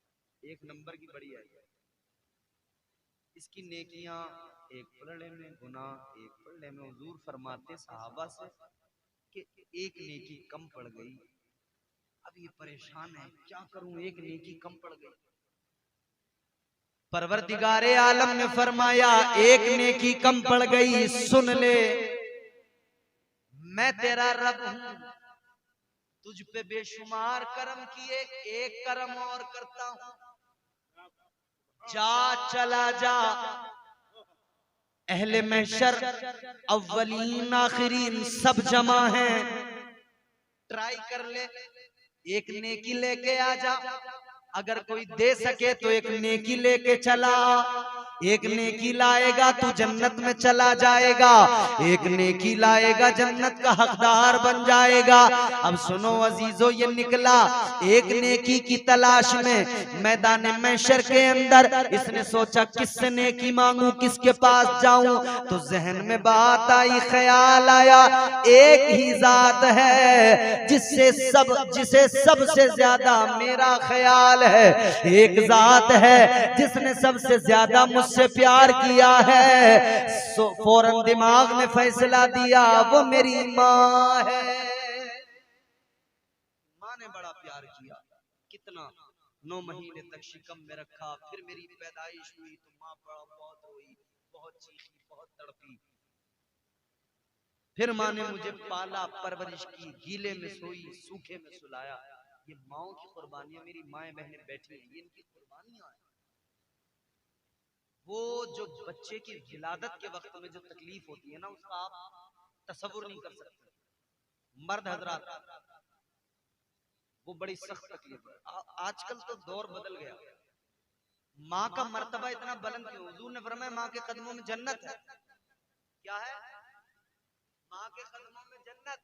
एक नंबर की बड़ी है इसकी नेकियां एक पलड़े में, गुनाह एक पलड़े में। हुजूर फरमाते सहाबा से कि एक नेकी कम पड़ गई, अब ये परेशान है, क्या करूं, एक नेकी कम पड़ गई। परवरदिगारे आलम ने फरमाया एक नेकी कम पड़ गई, सुन ले, मैं तेरा रब हूं, तुझ पे बेशुमार करम किए, एक करम और करता हूं, जा चला जा, अहले महशर अव्वलीन आखिरीन सब जमा हैं, ट्राई कर ले, एक नेकी लेके आ जा, अगर कोई दे सके तो एक नेकी लेके चला, एक नेकी लाएगा तू जन्नत में चला जाएगा, एक नेकी लाएगा जन्नत का हकदार बन जाएगा। अब सुनो अजीजों, ये निकला एक नेकी की तलाश में मैदान महशर के अंदर, इसने सोचा किससे नेकी मांगू, किसके पास जाऊं, तो जहन में बात आई, ख्याल आया, एक ही जात है जिसे सबसे ज्यादा मेरा ख्याल है, एक जात है जिसने सबसे ज्यादा मुझसे प्यार किया है। फौरन दिमाग ने फैसला दिया, वो मेरी माँ है। माँ ने बड़ा प्यार किया, कितना, 9 महीने तक शिकम में रखा, फिर मेरी पैदाइश हुई तो माँ बहुत रोई, बहुत चीखी, बहुत तड़पी, फिर माँ ने मुझे पाला, परवरिश की, गीले में सोई, सूखे में सुलाया। ये माओ की कुर्बानियां, मेरी माएं बहनें बैठी हैं, ये इनकी कुर्बानियां हैं। वो जो बच्चे की विलादत के वक्त में जो तकलीफ होती है ना, उसका आप तसव्वुर नहीं कर सकते। मर्द हजरात, वो बड़ी सख्त तकलीफ है। आजकल तो दौर बदल गया, माँ का मर्तबा इतना बुलंद क्यों? हुजूर ने फरमाया माँ के कदमों में जन्नत है। क्या है? माँ के कदमों में जन्नत।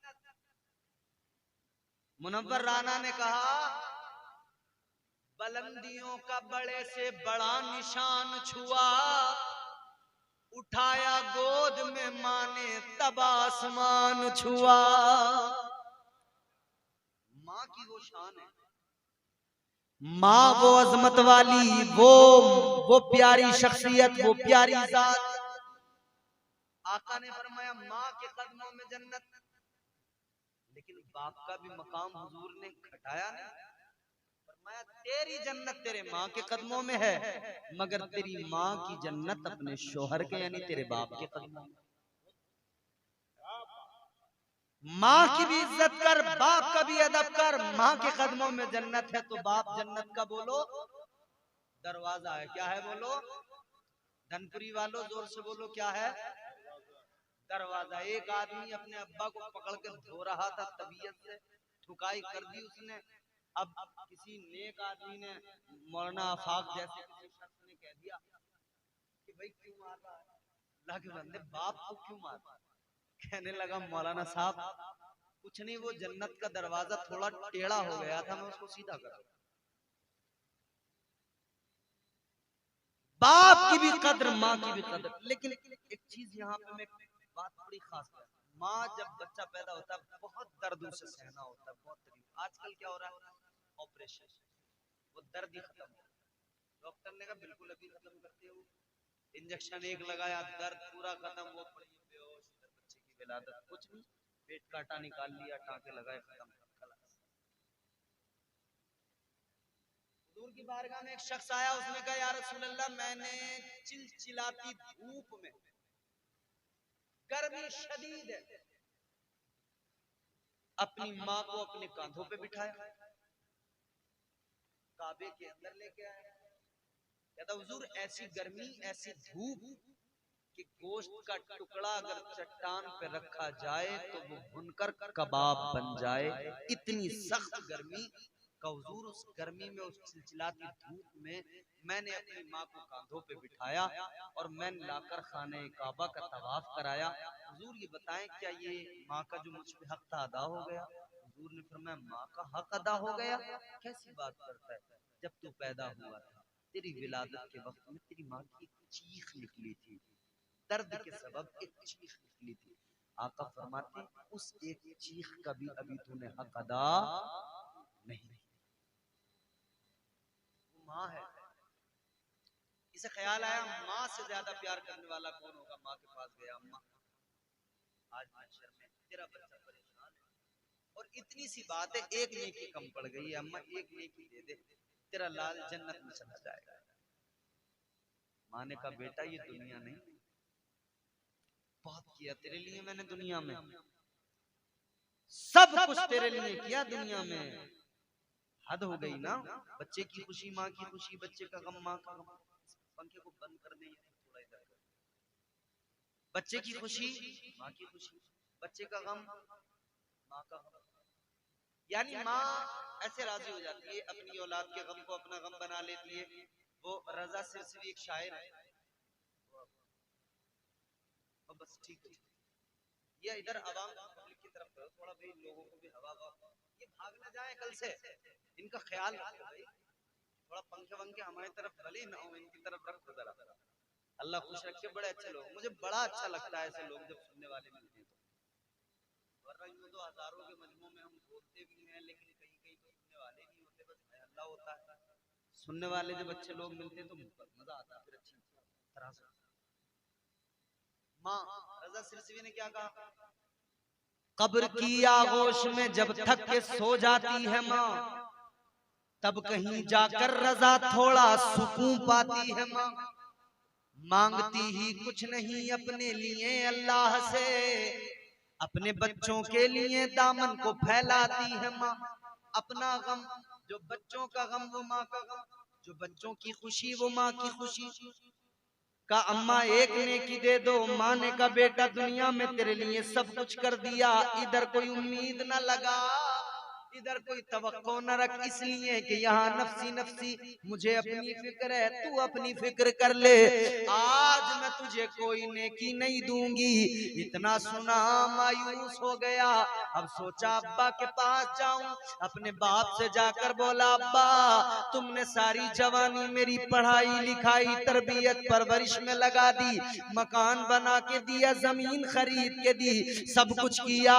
मुनव्वर राना ने कहा, बुलंदियों का बड़े से बड़ा निशान छुआ, उठाया गोद में माँ ने तब आसमान छुआ। माँ की वो शान है, माँ वो अजमत वाली, वो प्यारी शख्सियत, वो प्यारी जात। आका ने फरमाया माँ के कदमों में जन्नत, लेकिन बाप का भी मकाम हुजूर ने घटाया नहीं। फरमाया तेरी जन्नत तेरे माँ के कदमों में है, मगर तेरी माँ की जन्नत अपने शोहर के यानी तेरे बाप के कदमों में। माँ की भी इज्जत कर, बाप का भी अदब कर। माँ के कदमों में जन्नत है तो बाप जन्नत का बोलो दरवाजा है। क्या है बोलो? धनपुरी वालों जोर से बोलो, क्या है? दरवाजा। एक आदमी अपने अब्बा को पकड़ कर धो रहा था, तबीयत से ठुकाई कर दी उसने। अब किसी नेक आदमी ने, मौलाना आफाक जैसे किसी शख्स ने कह दिया कि भाई क्यों मार रहा है, अल्लाह के बंदे बाप को क्यों मार रहा है? कहने लगा मौलाना साहब कुछ नहीं, वो जन्नत का दरवाजा थोड़ा टेढ़ा हो गया था, मैं उसको सीधा करा। बाप की भी कद्र, माँ की भी कद्र। लेकिन एक चीज यहाँ पे मैं बात बड़ी खास है, माँ जब बच्चा पैदा होता है बहुत दर्द उसे सहना होता है, बहुत तकलीफ। आजकल क्या हो रहा है, ऑपरेशन, वो दर्द ही खत्म हो। डॉक्टर ने कहा बिल्कुल अभी खत्म करते हो, इंजेक्शन एक लगाया, दर्द पूरा खत्म, वो पड़ी बेहोश, बच्चे की विलादत कुछ नहीं, पेट काटा निकाल लिया, टांके लगाए, खत्म। हुजूर की बारगाह में एक शख्स आया, उसने कहा या रसूल अल्लाह, मैंने चिलचिलाती धूप में, गर्मी शदीद है, अपनी माँ को अपने कांधों पे बिठाया, काबे के अंदर लेके आया। कहता हुजूर ऐसी गर्मी, ऐसी धूप कि गोश्त का टुकड़ा अगर चट्टान पे रखा जाए तो वो भुनकर कबाब बन जाए, इतनी सख्त गर्मी। का हुजूर उस गर्मी में, उस चिलचिलाती धूप में मैंने अपनी माँ को कांधों पे बिठाया और मैंने लाकर खाने काबा का तवाफ कराया। हुजूर ये बताएं क्या ये माँ का जो मुझ पे हक था अदा हो गया? हुजूर ने फरमाया माँ का हक अदा हो गया? कैसी बात करता है? जब तू पैदा हुआ था तेरी विलादत के वक्त में तेरी माँ की चीख निकली थी, दर्द के सबब एक चीख निकली थी। आका फरमाते उस एक चीख का भी अभी तूने हक अदा नहीं। माँ है, इसे ख्याल आया माँ से ज्यादा प्यार करने वाला कौन होगा? माँ के पास गया, अम्मा आज महशर में तेरा बच्चा परेशान है और इतनी सी बात है, एक नेकी कम पड़ गई है, अम्मा एक नेकी दे दे, तेरा लाल जन्नत में चला जाएगा। माँ ने कहा बेटा ये दुनिया नहीं, बहुत किया तेरे लिए मैंने दुनिया में, सब कुछ तेरे लिए किया दुनिया में, हद हो गई ना। बच्चे की खुशी माँ की खुशी, बच्चे का गम माँ का गम। पंखे को बंद कर दे थोड़ा इधर। बच्चे की खुशी माँ की खुशी, बच्चे का गम माँ का गम। यानी माँ ऐसे राजी हो जाती है, अपनी औलाद के गम को अपना गम बना लेती है। वो रजा सिरसवी एक शायर है, बस ठीक है। ये इधर आवाम पब्लिक की तरफ करो थोड़ा भाई, लोगों को भी हवा ये भाग ना जाए कल से, इनका ख्याल रखो भाई। थोड़ा पंखे वंखे हमारी तरफ भले ना हो, इनकी तरफ रखो जरा। अल्लाह खुश रखे। बड़े अच्छे लोग, मुझे बड़ा अच्छा लगता है ऐसे लोग जब सुनने वाले मिलते हैं तो। वरना यूं तो हजारों के मजमू में हम बोलते भी हैं, लेकिन कहीं कहीं तो सुनने वाले नहीं होते, बस अल्लाह होता है। सुनने वाले जब अच्छे लोग मिलते हैं तो मजा आता है फिर अच्छी तरह से। माँ रजा सिरसवी ने क्या कहा? कब्र की आगोश में जब थक के सो जाती है माँ, तब कहीं जाकर रजा थोड़ा सुकून पाती है माँ। मांगती ही कुछ नहीं अपने लिए अल्लाह से, अपने बच्चों के लिए दामन को फैलाती है माँ। अपना गम जो बच्चों का गम वो माँ का गम, जो बच्चों की खुशी वो माँ की खुशी। का अम्मा एक नेकी दे दो। माँ ने कहा बेटा दुनिया में तेरे लिए सब कुछ कर दिया, इधर कोई उम्मीद न लगा, इधर कोई तवक्को न रख, इसलिए कि यहाँ नफसी नफसी, मुझे अपनी फिक्र है, तू अपनी फिक्र कर ले। आज मैं तुझे कोई नेकी नहीं दूंगी। इतना सुना मायूस हो गया। अब सोचा अब्बा के पास जाऊं, अपने बाप से जाकर बोला अब्बा तुमने सारी जवानी मेरी पढ़ाई लिखाई तरबियत परवरिश में लगा दी, मकान बना के दिया, जमीन खरीद के दी, सब कुछ किया,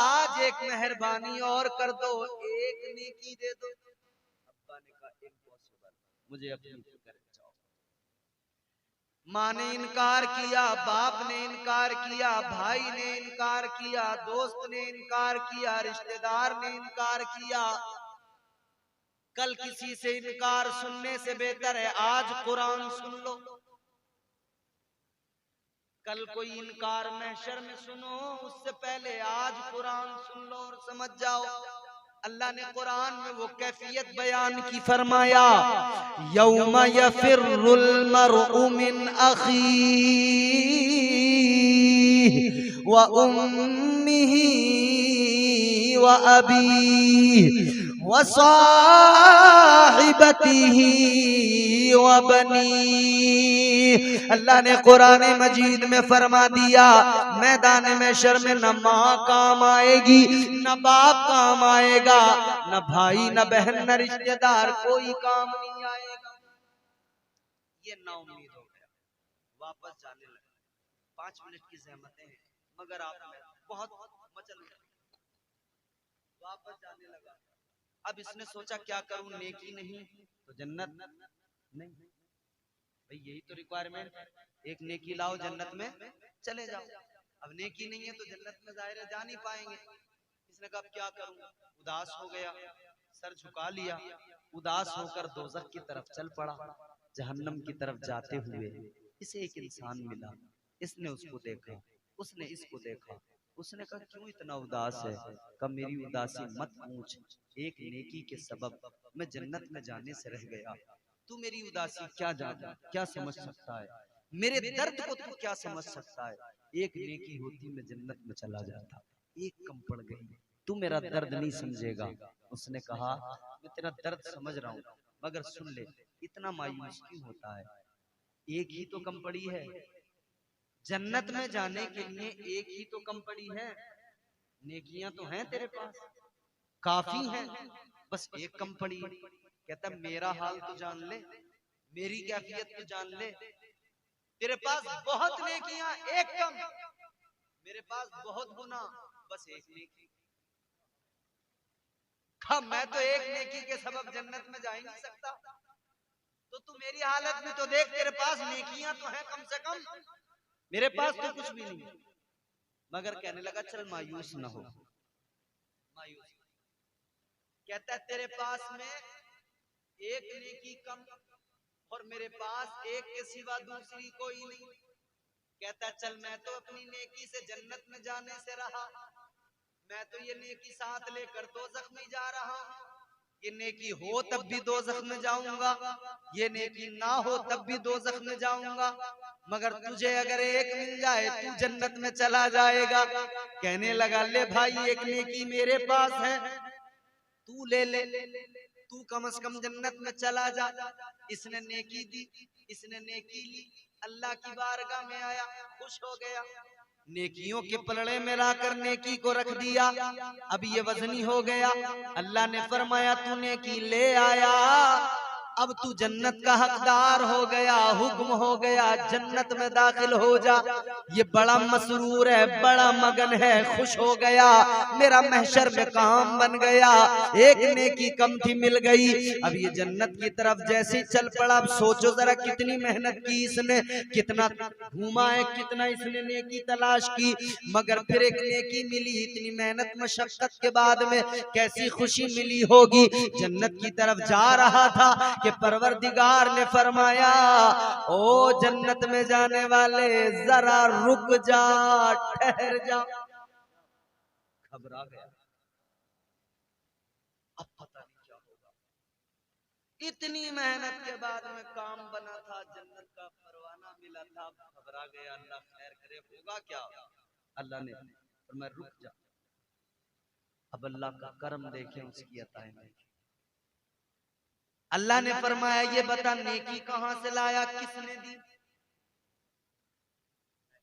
आज एक मेहरबानी और कर दो, एक नेकी दे दो। अब्बा ने कहा इम्पॉसिबल, मुझे अपनी फिक्र जाओ। माँ ने इनकार किया, बाप ने इनकार किया, भाई ने इनकार किया, दोस्त ने इनकार किया, रिश्तेदार ने इनकार किया। कल किसी से इनकार सुनने से बेहतर है आज कुरान सुन लो। कल कोई इनकार महशर में सुनो, उससे पहले आज कुरान सुन लो और समझ जाओ। अल्लाह ने कुरान में वो कैफियत बयान की, फरमाया यौम यफिरुल मरउ मिन अखीह व उम्मिही व अबीह व साहिबतिही व बनीह। अल्लाह ने कुरान मजीद में फरमा दिया मैदान महशर में न माँ काम आएगी, न बाप काम आएगा, न भाई न बहन न रिश्तेदार, कोई काम नहीं आएगा। ये नाउम्मीद हो गया, वापस जाने लगा। 5 मिनट की ज़हमतें हैं मगर आप बहुत मचल गए, वापस जाने लगा। अब इसने सोचा क्या करूं, नेकी नहीं तो जन्नत नहीं, भाई यही तो रिक्वायरमेंट है, एक नेकी लाओ जन्नत में चले जाओ। अब नेकी नहीं है तो जन्नत में जाहिर है जा नहीं पाएंगे। इसने कहा क्या करूं, उदास हो गया, सर झुका लिया, उदास होकर दोज़ख की तरफ चल पड़ा। जहन्नम की तरफ जाते हुए इसे एक इंसान मिला, इसने उसको देखा, उसने इसको देखा, उसने कहा क्यों इतना उदास है? कहा मेरी उदासी मत पूछ, एक नेकी के सबब मैं जन्नत में जाने से रह गया। तू मेरी उदासी क्या जाना, क्या समझ सकता है, मेरे दर्द को तू क्या समझ सकता है? एक नेकी होती मैं जन्नत में चला जाता, एक कम पड़ गई, तू मेरा दर्द नहीं समझेगा। उसने कहा मैं तेरा दर्द समझ रहा हूँ, मगर सुन ले, इतना मायूस क्यों होता है? एक ही तो कम पड़ी है जन्नत में जाने के लिए, एक ही तो कम पड़ी है। नेकियां तो हैं तेरे पास, काफी हैं, बस एक कम पड़ी। कहता मेरा हाल तो जान ले, मेरी कैफियत तो जान ले। तेरे पास बहुत नेकियां, एक कम। मेरे पास बहुत गुनाह, बस एक नेकी। मैं तो एक नेकी के सबब जन्नत में जा ही नहीं सकता, तो तू मेरी हालत भी तो देख। तेरे पास नेकियां तो हैं कम से कम, मेरे पास तो कुछ भी नहीं। मगर कहने लगा चल मायूस न हो। मायूस कहता है तेरे पास में एक नेकी कम और मेरे पास एक के सिवा दूसरी कोई नहीं। कहता चल मैं तो अपनी नेकी से जन्नत में जाने से रहा, मैं तो ये नेकी साथ लेकर दोज़ख में जा रहा हूं। ये नेकी हो तब भी दोज़ख में जाऊंगा, ये नेकी ना हो तब भी दोज़ख में जाऊंगा, मगर तुझे अगर एक मिल जाए तू जन्नत में चला जाएगा। कहने लगा ले भाई एक नेकी मेरे पास है, तू ले ले, तू कम से कम जन्नत में चला जा। इसने नेकी दी, इसने नेकी ली, अल्लाह की बारगाह में आया, खुश हो गया। नेकियों के पलड़े में लाकर नेकी को रख दिया, अब ये वजनी हो गया। अल्लाह ने फरमाया तू नेकी ले आया, अब तू जन्नत का हकदार हो गया, हुक्म हो गया जन्नत में दाखिल हो जा। ये बड़ा मसरूर है, बड़ा मगन है, खुश हो गया, मेरा महशर में काम बन गया, एक नेकी कम थी मिल गई। अब ये जन्नत की तरफ जैसे चल पड़ा। अब सोचो जरा कितनी मेहनत की इसने, कितना घूमा है, कितना इसने नेकी तलाश की, मगर फिर एक नेकी मिली। इतनी मेहनत मशक्कत के बाद में कैसी खुशी मिली होगी। जन्नत की तरफ जा रहा था कि परवरदिगार ने फरमाया ओ जन्नत में जाने वाले जरा रुक जा, ठहर जा। घबरा गया, अब पता नहीं क्या होगा। इतनी मेहनत के बाद में काम बना था, जन्नत का परवाना मिला था, घबरा गया। अल्लाह खैर करे, होगा क्या? अल्लाह ने फरमाया रुक जा। अब अल्लाह का करम देखें, उसकी अताएं देखें। अल्लाह ने फरमाया ये बता नेकी कहां से लाया, किसने दी?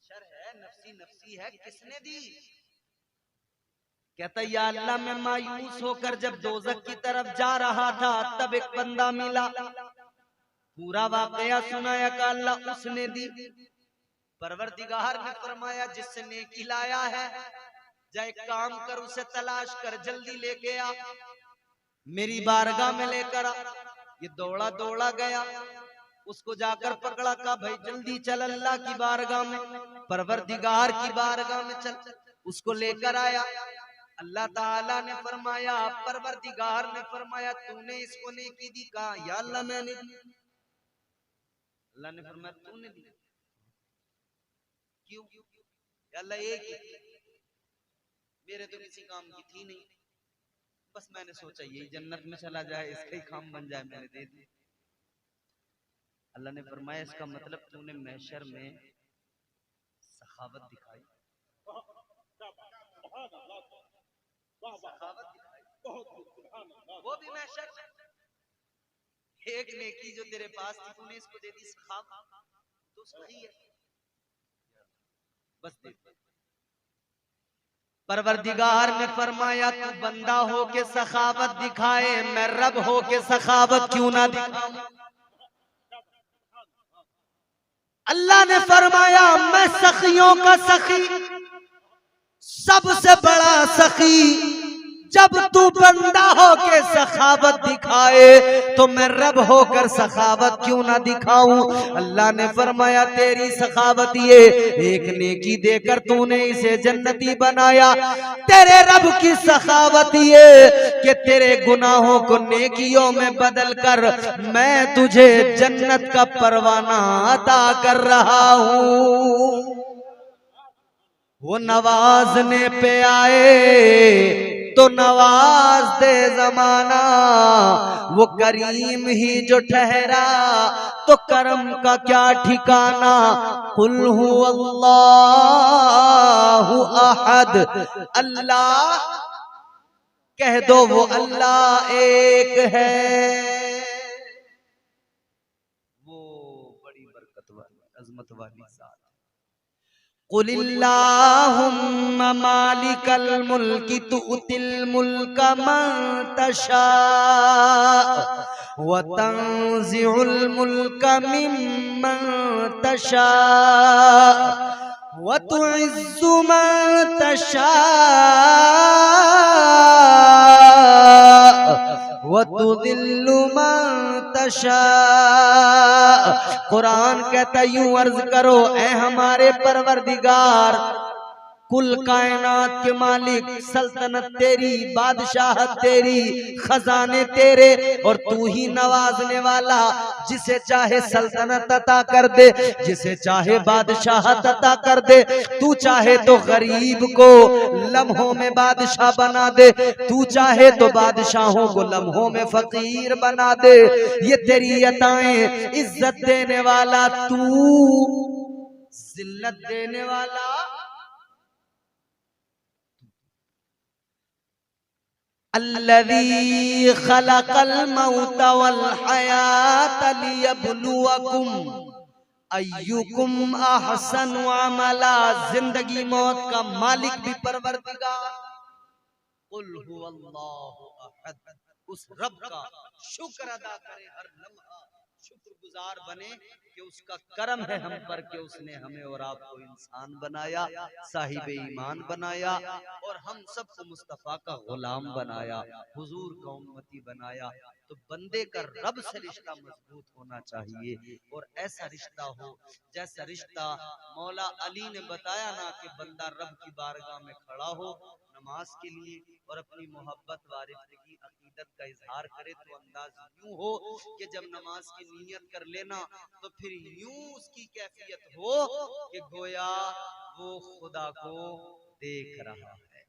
शर है, नफसी नफसी है, किसने दी? कहता या अल्लाह मैं मायूस होकर जब दोज़ख की तरफ जा रहा था तब एक बंदा मिला, पूरा वाकया सुनाया का अल्लाह उसने दी। परवरदिगार ने फरमाया जिससे नेकी लाया है जा एक काम कर, उसे तलाश कर, जल्दी लेके आ, मेरी बारगाह में लेकर आ। ये दौड़ा दौड़ा गया, उसको जाकर पकड़ा, का भाई जल्दी चल अल्लाह की बारगाह में, परवरदिगार की बारगाह में चल। उसको लेकर आया। अल्लाह ताला ने फरमाया, परवरदिगार ने फरमाया तूने इसको नेकी दी? कहा या अल्लाह मैंने दी। अल्लाह ने फरमाया तूने दी? क्यों? या अल्लाह एक ही, मेरे तो किसी काम की थी नहीं, बस मैंने सोचा यही जन्नत में चला जाए, इसका ही काम बन जाए, मैंने दे दी। अल्लाह ने फरमाया इसका मतलब तूने महशर में सखावत दिखाई, सखावत दिखाई, वो भी महशर में। एक नेकी जो तेरे पास थी तूने इसको दे दी, सखावत तो सही है, बस दे। परवरदिगार ने फरमाया तू बंदा हो के सखावत दिखाए, मैं रब हो के सखावत क्यों ना दिखाऊं? अल्लाह ने फरमाया मैं सखियों का सखी, सबसे बड़ा सखी, जब तू बंदा हो के सखावत दिखाए तो मैं रब होकर सखावत क्यों ना दिखाऊं? अल्लाह ने फरमाया तेरी सखावत ये एक नेकी देकर तूने इसे जन्नती बनाया, तेरे रब की सखावत ये कि तेरे गुनाहों को नेकियों में बदल कर मैं तुझे जन्नत का परवाना अता कर रहा हूं। वो नवाजने पे आए तो नवाज दे जमाना, वो करीम ही जो ठहरा तो करम का क्या ठिकाना। कुल हु अल्लाहु अहद, अल्लाह कह दो वो अल्लाह एक है। वो बड़ी बरकत वाली अजमत वाली ज़ात। कुलिल्लाहुम्मा मालिकल मुल्की तुअतिल मुल्का मन तशा व तंज़िउल मुल्का मिम्मन तशा व तुइज़्ज़ु मन तशा व तुदिल्लु मन तशा। कुरान कहता यूं अर्ज करो, ऐ हमारे परवरदिगार, कुल कायनात के मालिक, सल्तनत तेरी, बादशाहत तेरी, खजाने तेरे, और तू ही नवाजने वाला, जिसे चाहे सल्तनत अता कर दे, जिसे चाहे बादशाहत अता कर दे। तू चाहे तो गरीब को लम्हों में बादशाह बना दे, तू चाहे तो बादशाहों को लम्हों में फकीर बना दे। ये तेरी अताएं, इज्जत देने वाला तू, जिल्लत देने वाला। अल्लज़ी खलक़ल मौत वल हयात लियब्लुवकुम अय्युकुम अहसनु अमला। जिंदगी मौत का मालिक भी परवरदिगार। कुल हुवल्लाहु अहद। उस रब का शुक्र अदा करें, हर लम्हा शुक्रगुजार बने कि उसका करम है हम पर कि उसने हमें और आपको इंसान बनाया, साहिब ईमान बनाया, और हम सबको मुस्तफा का गुलाम बनाया, हुजूर का उम्मती बनाया। तो बंदे का रब से रिश्ता मजबूत होना चाहिए, और ऐसा रिश्ता हो जैसा रिश्ता मौला अली ने बताया ना, कि बंदा रब की बारगाह में खड़ा हो नमाज के लिए और अपनी मोहब्बत वारिफगी अकीदत का इजहार करे, तो अंदाज यूं हो कि जब नमाज की नीयत कर लेना तो फिर यूं उसकी कैफियत हो कि गोया वो खुदा को देख रहा है।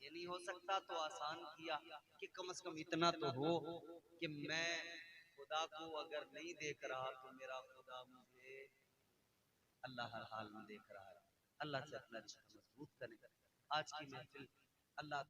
ये नहीं हो सकता तो आसान किया कि कम से कम इतना तो हो कि मैं खुदा को अगर नहीं देख रहा तो मेरा खुदा मुझे अल्लाह हर हाल में देख रहा है। अल्लाह से अपना रिश्ता मजबूत करें। आज की महफिल अल्लाह